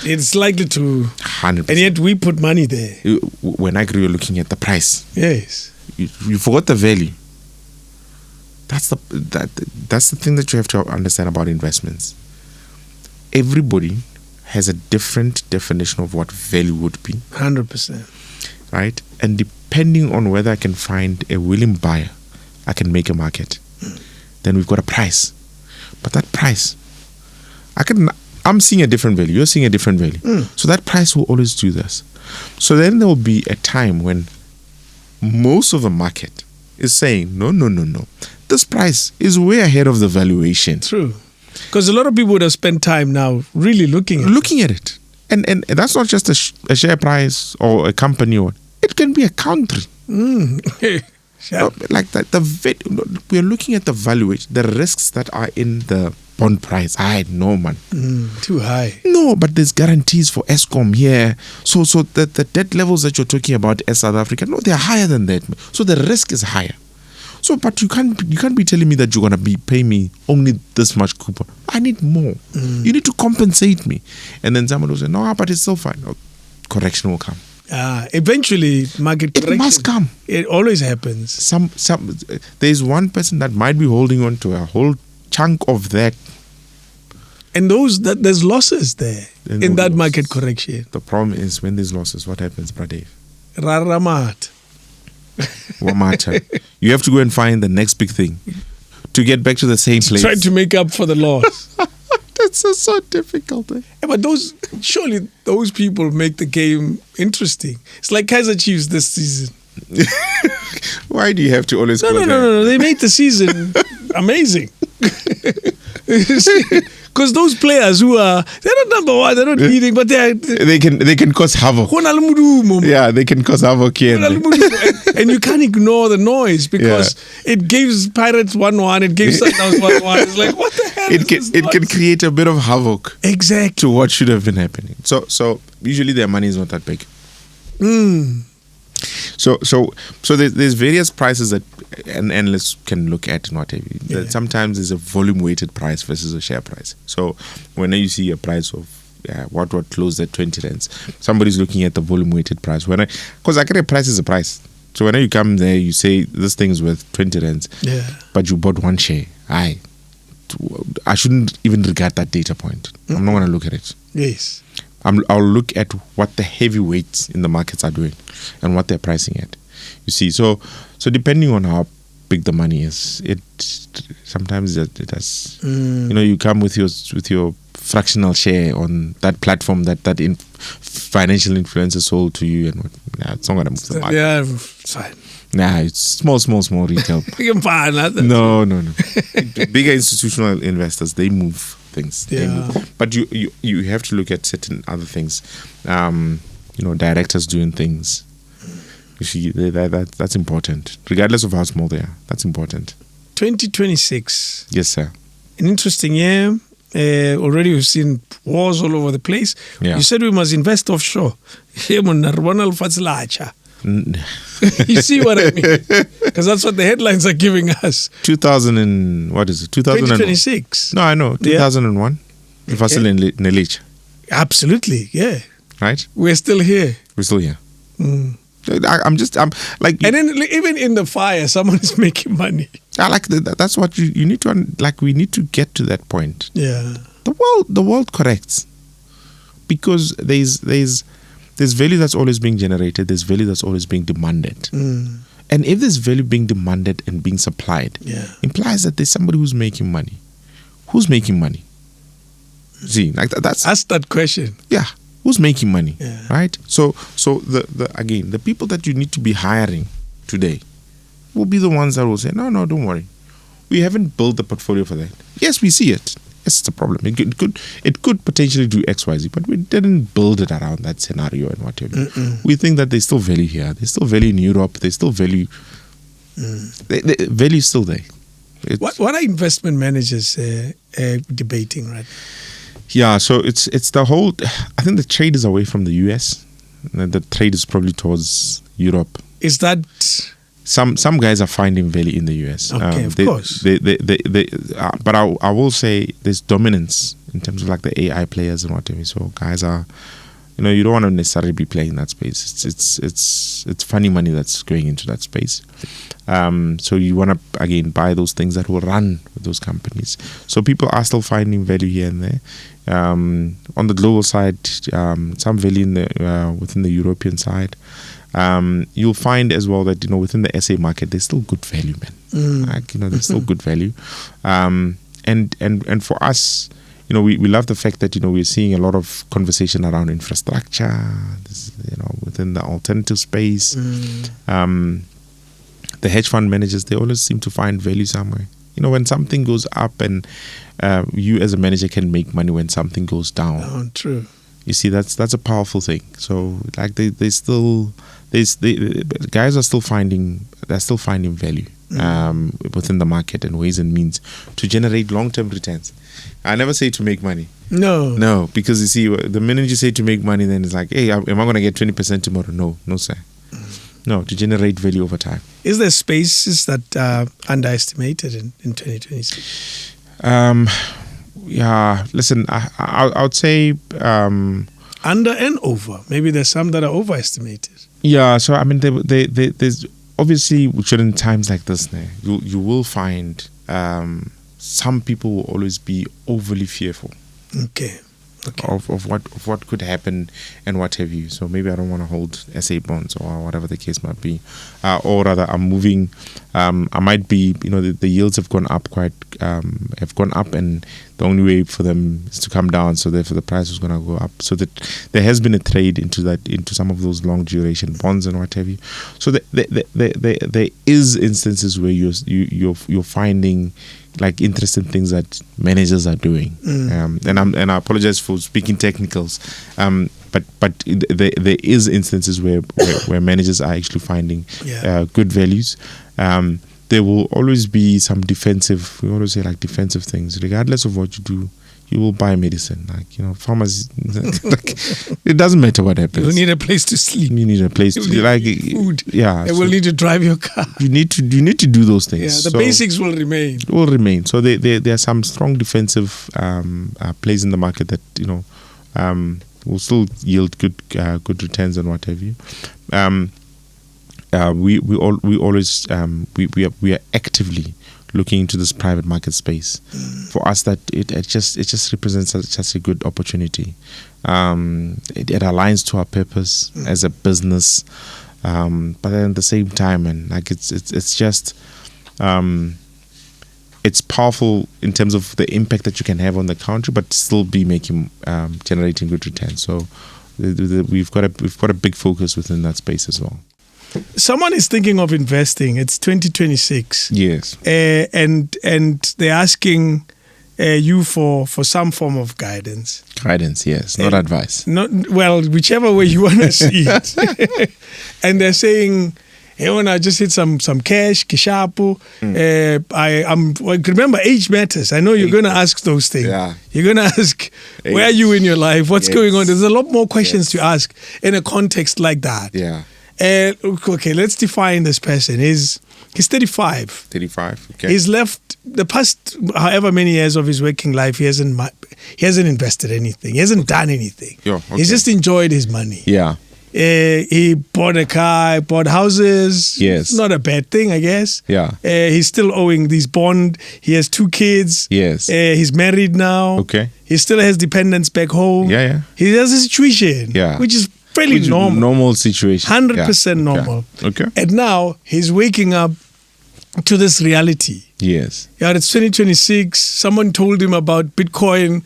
It's likely to 100%. And yet we put money there. When I agree, you're looking at the price. Yes. You forgot the value. That's the thing that you have to understand about investments. Everybody has a different definition of what value would be. 100%. Right? And depending on whether I can find a willing buyer, I can make a market. Then we've got a price. But that price, I'm seeing a different value. You're seeing a different value. So that price will always do this. So then there will be a time when most of the market is saying, no. This price is way ahead of the valuation. True. Because a lot of people would have spent time now really looking at it. And that's not just a share price or a company. It can be a country. Sure. Like that. We're looking at the valuation, the risks that are in the bond price. No, man. Too high. No, but there's guarantees for Eskom here. So the debt levels that you're talking about as South Africa, no, they're higher than that. So the risk is higher. So, but you can't be telling me that you're gonna be paying me only this much coupon. I need more. You need to compensate me. And then someone will say, no, but it's still fine. Correction will come. Eventually, market correction. It must come. It always happens. There's one person that might be holding on to a whole chunk of that. And there's losses there in that market correction. The problem is when there's losses, what happens, Pradev? Raramat. What matter? You have to go and find the next big thing to get back to the same place. Try to make up for the loss. That's so difficult. Yeah, but surely those people make the game interesting. It's like Kaizer Chiefs this season. Why do you have to always No. They made the season amazing. Because those players they're not number one, they're not leading, but they can cause havoc. Yeah, they can cause havoc here. And you can't ignore the noise because it gives Pirates 1-1, it gives Sundowns 1-1. It's like, what the hell? It can create a bit of havoc. Exactly. To what should have been happening. So usually their money is not that big. So there's various prices that an analyst can look at and whatever. Yeah. Sometimes there's a volume weighted price versus a share price. So when you see a price of what closed at 20 rands, somebody's looking at the volume weighted price. Because I get a price is a price. So when you come there, you say this thing's worth 20 rands, but you bought one share. I shouldn't even regard that data point. I'm not going to look at it. Yes. I'll look at what the heavyweights in the markets are doing and what they're pricing at. You see, so depending on how big the money is, it sometimes it does. You come with your fractional share on that platform that financial influencer sold to you, and it's not gonna move the market. Yeah, it's fine. Nah, it's small retail. Fine. No. Bigger institutional investors, they move things. They Yeah. move. But you have to look at certain other things. Directors doing things. You see, that's important. Regardless of how small they are, that's important. 2026. Yes, sir. An interesting year. Already we've seen wars all over the place. Yeah. You said we must invest offshore. You see what I mean? Because that's what the headlines are giving us. 2026. No, I know. 2001. If I still in Nelich. Absolutely, yeah. Right? We're still here. We're still here. Mm. I'm like. And then even in the fire, someone is making money. I like that's what you need to we need to get to that point. Yeah. The world corrects, because there's value that's always being generated. There's value that's always being demanded. Mm. And if there's value being demanded and being supplied, implies that there's somebody who's making money. Who's making money? See, like that's ask that question. Yeah. Who's making money? Yeah. Right? So the people that you need to be hiring today will be the ones that will say, no, don't worry. We haven't built the portfolio for that. Yes, we see it. Yes, it's a problem. It could potentially do XYZ, but we didn't build it around that scenario and whatever. We think that there's still value here. There's still value in Europe. There's still value. The value is still there. What are investment managers debating, right? Yeah, so it's the whole. I think the trade is away from the US. The trade is probably towards Europe. Is that some guys are finding value in the US? Okay, of course. But I will say there's dominance in terms of like the AI players and whatever. So guys are, you don't want to necessarily be playing in that space. It's funny money that's going into that space. So you want to again buy those things that will run with those companies. So people are still finding value here and there. On the global side, some value in within the European side. You'll find as well that within the SA market there's still good value, man. There's still good value. And for us, we love the fact that we're seeing a lot of conversation around infrastructure. Within the alternative space. The hedge fund managers, they always seem to find value somewhere. When something goes up, and you as a manager can make money when something goes down. Oh, true. You see, that's a powerful thing. So like the guys are still finding value within the market and ways and means to generate long-term returns. I never say to make money. No, because you see, the minute you say to make money, then it's like, hey, am I going to get 20% tomorrow? No, sir. No, to generate value over time. Is there spaces that are underestimated in 2026? Yeah, listen, I would say under and over. Maybe there's some that are overestimated. Yeah, so I mean, there's obviously during times like this, you will find some people will always be overly fearful. Okay. Of what could happen and what have you. So maybe I don't want to hold SA bonds or whatever the case might be, or rather I'm moving. I might be, the yields have gone up and the only way for them is to come down. So therefore the price is going to go up. So that there has been a trade into some of those long duration bonds and what have you. So there is instances where you're finding like interesting things that managers are doing, and I apologize for speaking technicals, but there is instances where managers are actually finding good values. There will always be some defensive. We always say like defensive things, regardless of what you do. You will buy medicine, farmers. It doesn't matter what happens. You need a place to sleep. You need a place to food. Yeah, you will need to drive your car. You need to do those things. Yeah, the basics will remain. Will remain. So there are some strong defensive plays in the market that will still yield good returns and what have you. We are actively looking into this private market space. For us, that it just represents such a good opportunity. It aligns to our purpose as a business, but then at the same time, and like it's just it's powerful in terms of the impact that you can have on the country, but still be generating good returns. So we've got a big focus within that space as well. Someone is thinking of investing. It's 2026. Yes. And they're asking you for some form of guidance. Guidance, yes, not advice. Well, whichever way you want to see it. And they're saying, hey, when I just hit some cash, kishapu. Remember, age matters. I know you're going to ask those things. Yeah. You're going to ask, where are you in your life? What's going on? There's a lot more questions to ask in a context like that. Yeah. Okay, let's define this person. He's 35. 35, okay. He's left the past however many years of his working life. He hasn't invested anything. He hasn't done anything. Yeah, okay. He's just enjoyed his money. Yeah. He bought a car, bought houses. Yes. It's not a bad thing, I guess. Yeah. He's still owing these bond. He has 2 kids. Yes. He's married now. Okay. He still has dependents back home. Yeah. He has a situation. Yeah. Which is fairly normal. Normal situation. 100% normal. Okay. And now he's waking up to this reality. Yes. Yeah, it's 2026. Someone told him about Bitcoin.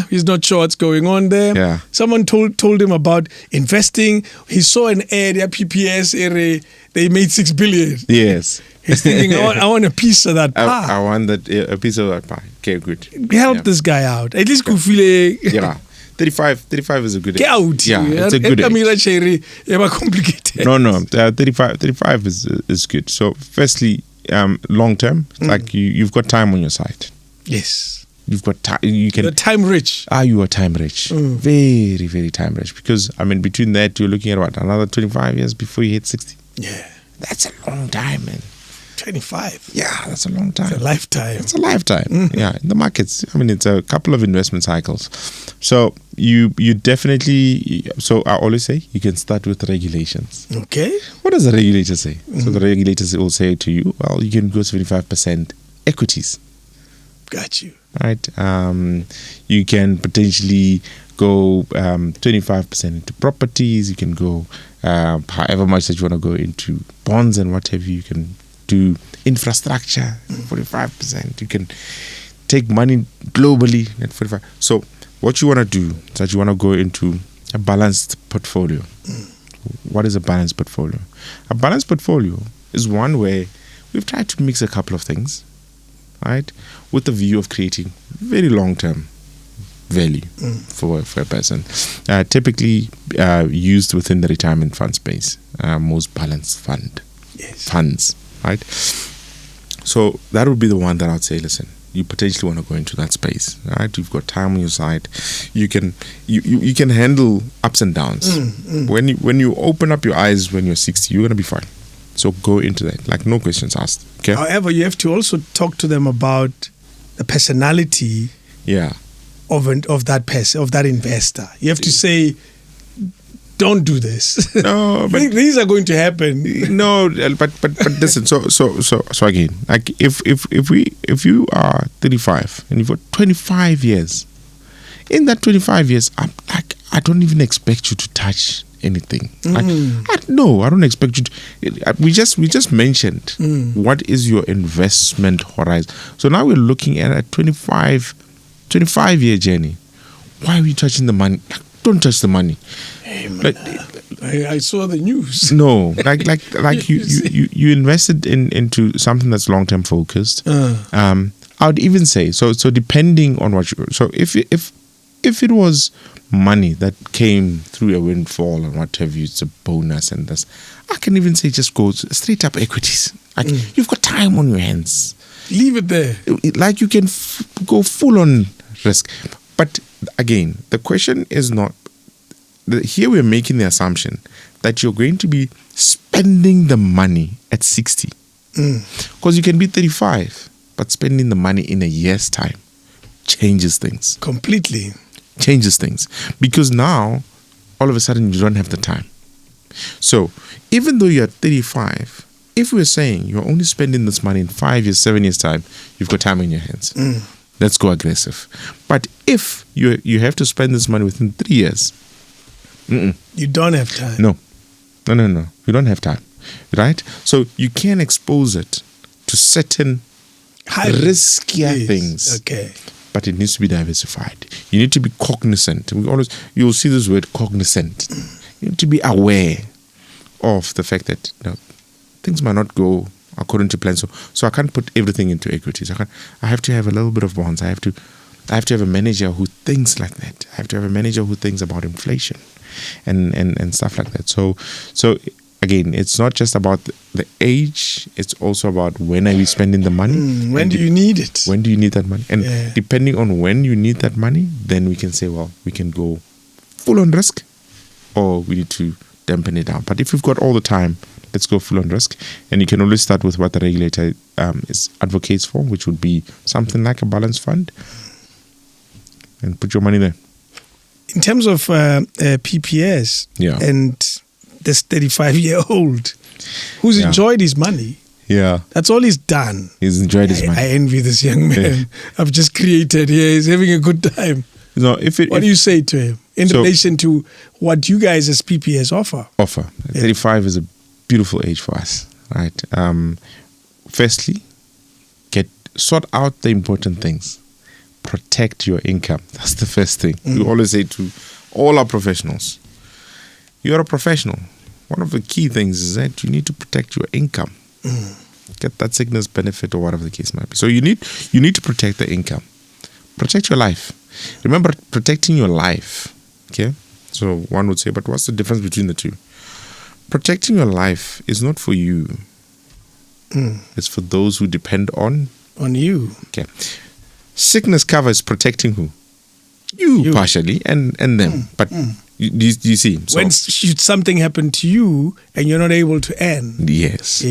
He's not sure what's going on there. Yeah. Someone told him about investing. He saw an ad, PPS area. They made 6 billion. Yes. He's thinking, I want a piece of that pie. I want a piece of that pie. Okay, good. Help this guy out. At least kufile. Yeah. 35 is a good age. Get out. Yeah, it's a good age. Complicated. No. 35 is good. So firstly, long term, like you've got time on your side. Yes. You've got time. You're time rich. You are time rich. Very, very time rich. Because between that, you're looking at another 25 years before you hit 60. Yeah. That's a long time, man. 25. Yeah, that's a long time. It's a lifetime. It's a lifetime. Yeah, in the markets. It's a couple of investment cycles. So you definitely. So I always say you can start with regulations. Okay. What does the regulator say? So the regulators will say to you, well, you can go 75% equities. Got you. Right. You can potentially go 25% into properties. You can go however much that you want to go into bonds and what have you. You can do infrastructure, 45%. You can take money globally at 45%. So what you want to do is that you want to go into a balanced portfolio. What is a balanced portfolio? A balanced portfolio is one where we've tried to mix a couple of things, right, with the view of creating very long-term value for a person. Typically used within the retirement fund space, most balanced funds, right? So that would be the one that I'd say, listen, you potentially want to go into that space, right? You've got time on your side. You can handle ups and downs. When you open up your eyes when you're 60, you're gonna be fine. So go into that, like no questions asked. Okay. However, you have to also talk to them about the personality. Yeah. Of that investor. You have to say, don't do this. No, but these are going to happen. No, but listen. So again, like if you are 35 and you've got 25 years, in that 25 years, I don't even expect you to touch anything. I don't expect you to. We just mentioned what is your investment horizon. So now we're looking at a 25-year journey. Why are we touching the money? Don't touch the money. Hey, man, I saw the news. No, like you invested into something that's long term focused. I would even say so depending on what you. So if it was money that came through a windfall and what have you, it's a bonus and this, I can even say just go straight up equities. Like you've got time on your hands. Leave it there. Like you can go full on risk. But again, the question is not, here we're making the assumption that you're going to be spending the money at 60. Because you can be 35, but spending the money in a year's time changes things. Completely. Changes things. Because now, all of a sudden, you don't have the time. So, even though you're 35, if we're saying you're only spending this money in 5 years, 7 years time, you've got time in your hands. Let's go aggressive. But if you have to spend this money within 3 years, you don't have time. No. You don't have time, right? So you can expose it to certain riskier things. Okay. But it needs to be diversified. You need to be cognizant. You'll see this word cognizant. You need to be aware of the fact that things might not go according to plan. So I can't put everything into equities. I have to have a little bit of bonds. I have to have a manager who thinks like that. I have to have a manager who thinks about inflation and stuff like that. So again, it's not just about the age, it's also about when are we spending the money. When do you need it? When do you need that money? And depending on when you need that money, then we can say, well, we can go full on risk or we need to dampen it down. But if we've got all the time, let's go full on risk. And you can always start with what the regulator advocates for, which would be something like a balanced fund, and put your money there. In terms of PPS and this 35-year-old who's enjoyed his money, that's all he's done. He's enjoyed his money. I envy this young man I've just created here. He's having a good time. What do you say to him in relation to what you guys as PPS offer? 35 is a beautiful age for us, right? Firstly, sort out the important things. Protect your income. That's the first thing. We always say to all our professionals, you're a professional. One of the key things is that you need to protect your income. Get that sickness benefit or whatever the case might be. So you need to protect the income. Protect your life. Remember, protecting your life. Okay? So one would say, but what's the difference between the two? Protecting your life is not for you. It's for those who depend on you. Okay. Sickness cover is protecting who? You. Partially and them. But do you see? So, when should something happen to you and you're not able to earn? Yes.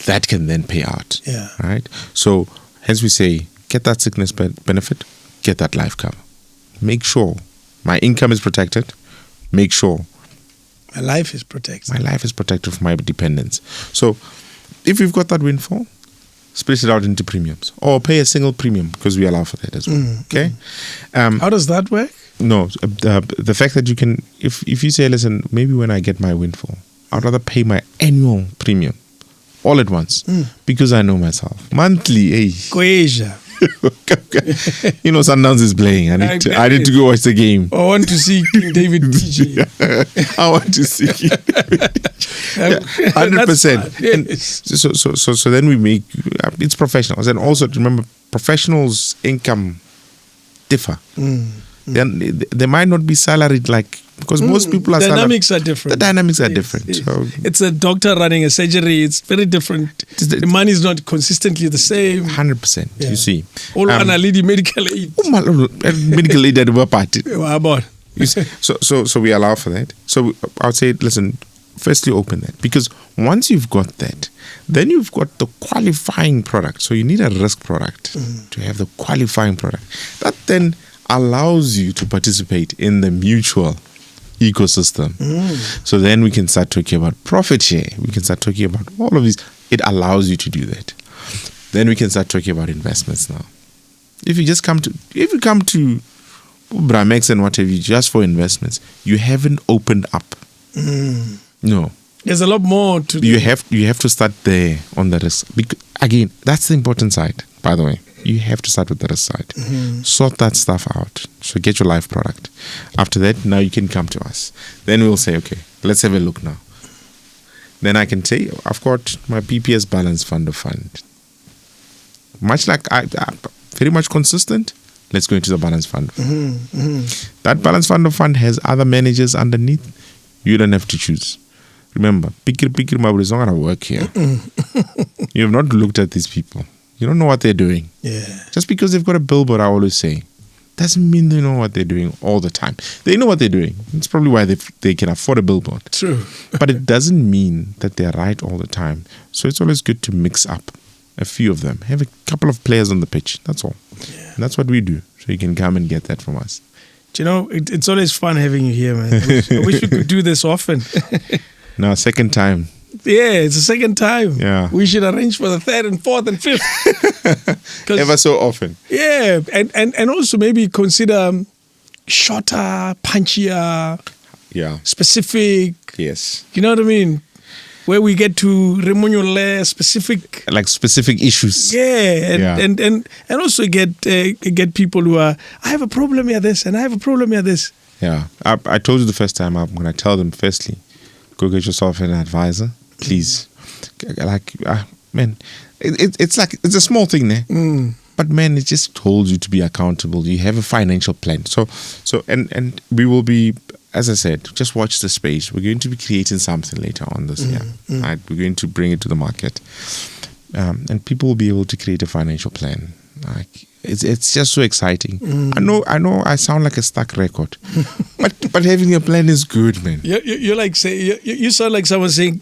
That can then pay out. Yeah. Right? So, as we say, get that sickness benefit, get that life cover. Make sure my income is protected. Make sure my life is protected. My life is protected from my dependents. So, if we've got that windfall, split it out into premiums or pay a single premium because we allow for that as well. Okay. How does that work? No, the fact that you can, if you say, listen, maybe when I get my windfall, I'd rather pay my annual premium all at once because I know myself. Monthly, Coasia. Sundowns is playing. I need to go watch the game. I want to see King David DJ. I want to see 100%. Yes. So then we make it's professionals, and also remember, professionals' income differ. Then they might not be salaried because most people are dynamics are different. The dynamics are different. Yes. So it's a doctor running a surgery. It's very different. The money is not consistently the same. 100%. You see, all analytic medical aid. Medical aid at our party. About. So we allow for that. So I would say, listen, firstly open that, because once you've got that, then you've got the qualifying product. So you need a risk product to have the qualifying product. That then allows you to participate in the mutual ecosystem. So then we can start talking about profit share. We can start talking about all of these. It allows you to do that. Then we can start talking about investments now. If you come to Bramex and whatever, just for investments, you haven't opened up. No. There's a lot more to do. You have to start there on the risk. Because, again, that's the important side, by the way. You have to start with the risk side. Sort that stuff out. So get your life product. After that, now you can come to us. Then we'll say, okay, let's have a look now. Then I can say, I've got my PPS balance fund of fund. Much like I'm very much consistent, let's go into the balance fund. That balance fund of fund has other managers underneath. You don't have to choose. Remember, pikir Mabu is not going to work here. You have not looked at these people. You don't know what they're doing. Yeah. Just because they've got a billboard, I always say, doesn't mean they know what they're doing all the time. They know what they're doing. It's probably why they can afford a billboard. True. But it doesn't mean that they're right all the time. So it's always good to mix up a few of them. Have a couple of players on the pitch. That's all. Yeah. And that's what we do. So you can come and get that from us. Do you know, it's always fun having you here, man. I wish we could do this often. Now, second time. Yeah, it's the second time. Yeah. We should arrange for the third and fourth and fifth. 'Cause- Ever so often. Yeah, and also maybe consider shorter, punchier, Yeah. specific. Yes. You know what I mean? Where we get to remunerate specific. Like specific issues. Yeah, Yeah. and also get people who are, I have a problem here this, and I have a problem here this. Yeah. I told you the first time, I'm going to tell them, firstly, go get yourself an advisor, please. Like, man, it's like, it's a small thing there. But man, it just told you to be accountable. You have a financial plan. So and we will be, as I said, just watch the space. We're going to be creating something later on this year. Right? We're going to bring it to the market. And people will be able to create a financial plan. Like, it's just so exciting. I know I sound like a stuck record. but having a plan is good, man. You're like say you sound like someone saying,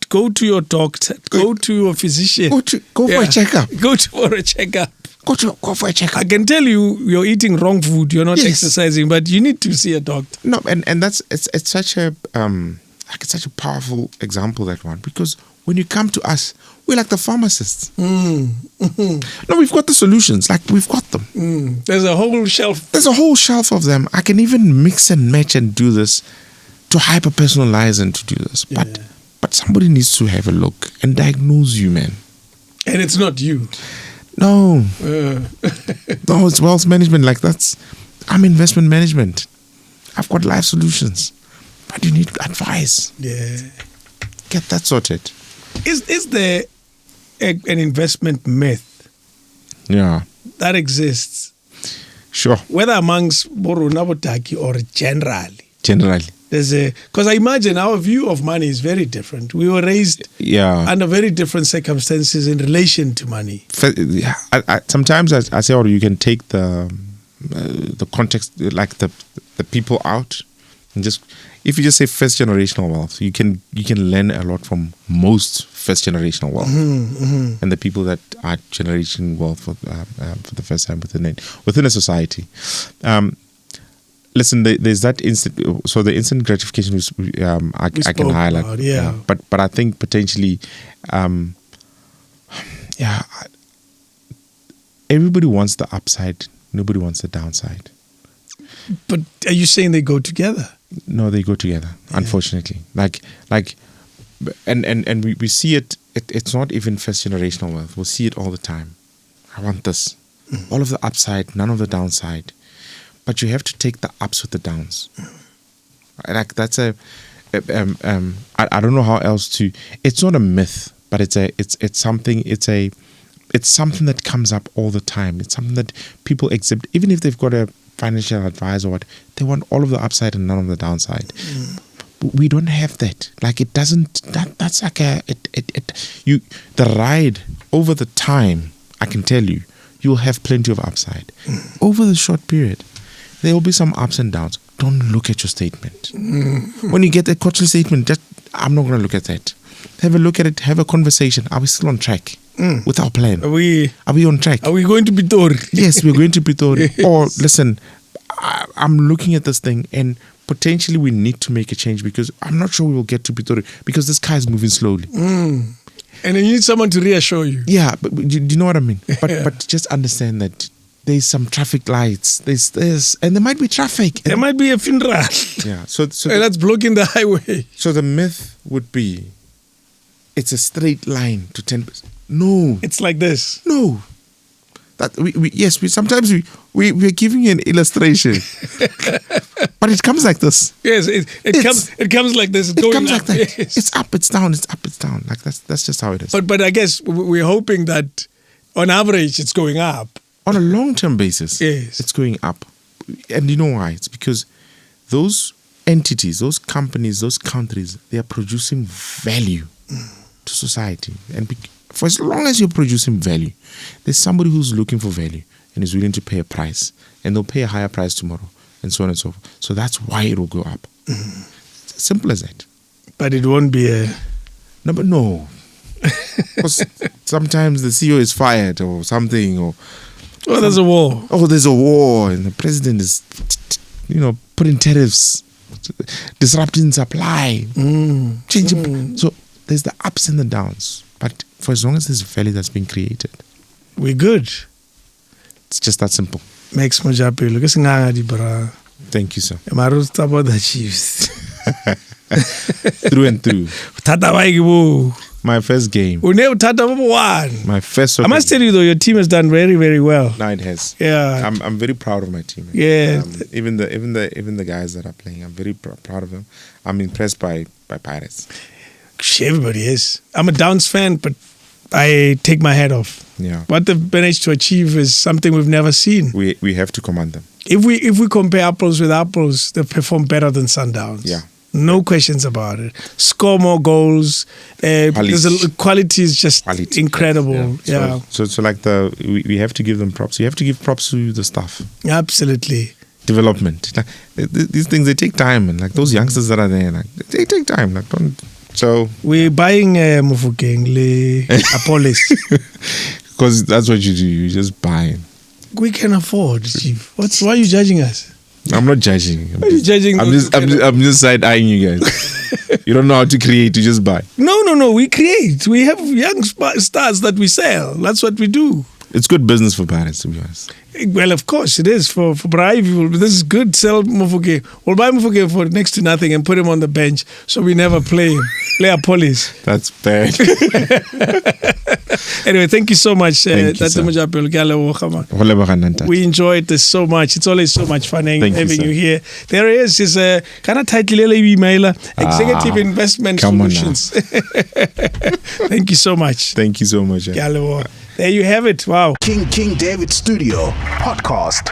go to your doctor, go to your physician. Go for a checkup. Go for a checkup. Go for a checkup. I can tell you're eating wrong food, you're not Yes. exercising, but you need to see a doctor. No, and that's it's such a it's such a powerful example, that one, because when you come to us, we're like the pharmacists. No, we've got the solutions. Like, we've got them. There's a whole shelf. There's a whole shelf of them. I can even mix and match and do this, to hyper personalize and to do this. But somebody needs to have a look and diagnose you, man. And it's not you. No. No, it's wealth management. Like, I'm investment management. I've got life solutions. But you need advice. Yeah. Get that sorted. Is there an investment myth Yeah. that exists, Sure. whether amongst Borona Botaki or generally? Generally. Because I imagine our view of money is very different. We were raised under very different circumstances in relation to money. Sometimes I say, or you can take the context, like the people out, and just, if you just say first generational wealth, you can learn a lot from most first generational wealth, and the people that are generating wealth for the first time within a society. Listen, there's that instant. So the instant gratification I can highlight. About, yeah. But I think potentially, everybody wants the upside. Nobody wants the downside. But are you saying they go together? No, they go together. Yeah. Unfortunately, and we see it. It's not even first generational wealth. We'll see it all the time. I want this, all of the upside, none of the downside. But you have to take the ups with the downs. Like, that's I don't know how else to. It's not a myth, but it's something. It's something that comes up all the time. It's something that people exhibit, even if they've got a financial advisor. What they want, all of the upside and none of the downside. We don't have that. Like, it doesn't. That's like the ride over the time. I can tell you, you'll have plenty of upside over the short period. There will be some ups and downs. Don't look at your statement. When you get a quarterly statement, I'm not going to look at that. Have a look at it. Have a conversation. Are we still on track with our plan? Are we on track? Are we going to Pitori? Yes, we're going to Pitori. Yes. Or listen, I'm looking at this thing and potentially we need to make a change because I'm not sure we will get to Pitori because this car is moving slowly. And you need someone to reassure you. Yeah, but do you know what I mean? But just understand that there's some traffic lights. There's and there might be traffic. There might be a funeral. Yeah. So that's blocking the highway. So the myth would be, it's a straight line to 10%. No. It's like this. No. That we sometimes we're giving you an illustration, but it comes like this. Yes, it comes like this. It comes like that. Yes. It's up, it's down, it's up, it's down. Like that's just how it is. But I guess we're hoping that on average it's going up. On a long-term basis, yes, it's going up. And you know why? It's because those entities, those companies, those countries, they are producing value to society. And for as long as you're producing value, there's somebody who's looking for value and is willing to pay a price. And they'll pay a higher price tomorrow, and so on and so forth. So that's why it will go up. It's as simple as that. But it won't be a... No. Because sometimes the CEO is fired or something, or... Oh, there's a war. Oh, there's a war, and the president is, putting tariffs, disrupting supply, changing. So there's the ups and the downs. But for as long as there's value that's being created, We're good. it's just that simple. Max Mojapelo. Ke sengangadi bra. Thank you, sir. Maro tsa about the Chiefs. Through and through. Tata ba ke bo. My first game. O ne o thata bo one. My first. I must tell you though, your team has done very, very well. No, it has. Yeah. I'm very proud of my team. Yeah. Even the guys that are playing, I'm very proud of them. I'm impressed by Pirates. Everybody is. I'm a Downs fan, but I take my hat off. Yeah. What they've managed to achieve is something we've never seen. We have to command them. If we compare apples with apples, they perform better than Sundowns. Yeah. No questions about it. Score more goals. Quality is just incredible. Yeah. So like we have to give them props. You have to give props to the staff. Absolutely. Development. Like, these things, they take time, and like those youngsters that are there, like they take time. Like don't. So we're buying Mofokeng le Apolis. Because that's what you do. You just buy. We can afford, Chief. Why are you judging us? I'm not judging. Why are you judging? I'm just side eyeing you guys. You don't know how to create. You just buy. No. We create. We have young stars that we sell. That's what we do. It's good business for Pirates, to be honest. Well, of course it is for Braai people. But this is good. Sell Mofoke. We'll buy Mofoke for next to nothing and put him on the bench so we never play him. Play a police. That's bad. Anyway, thank you so much. Thank you, sir. We enjoyed this so much. It's always so much fun having you here. There he is. He's a kind of title emailer, Executive Investment Solutions. Thank you so much. Thank you so much. There you have it. Wow. King David Studio Podcast.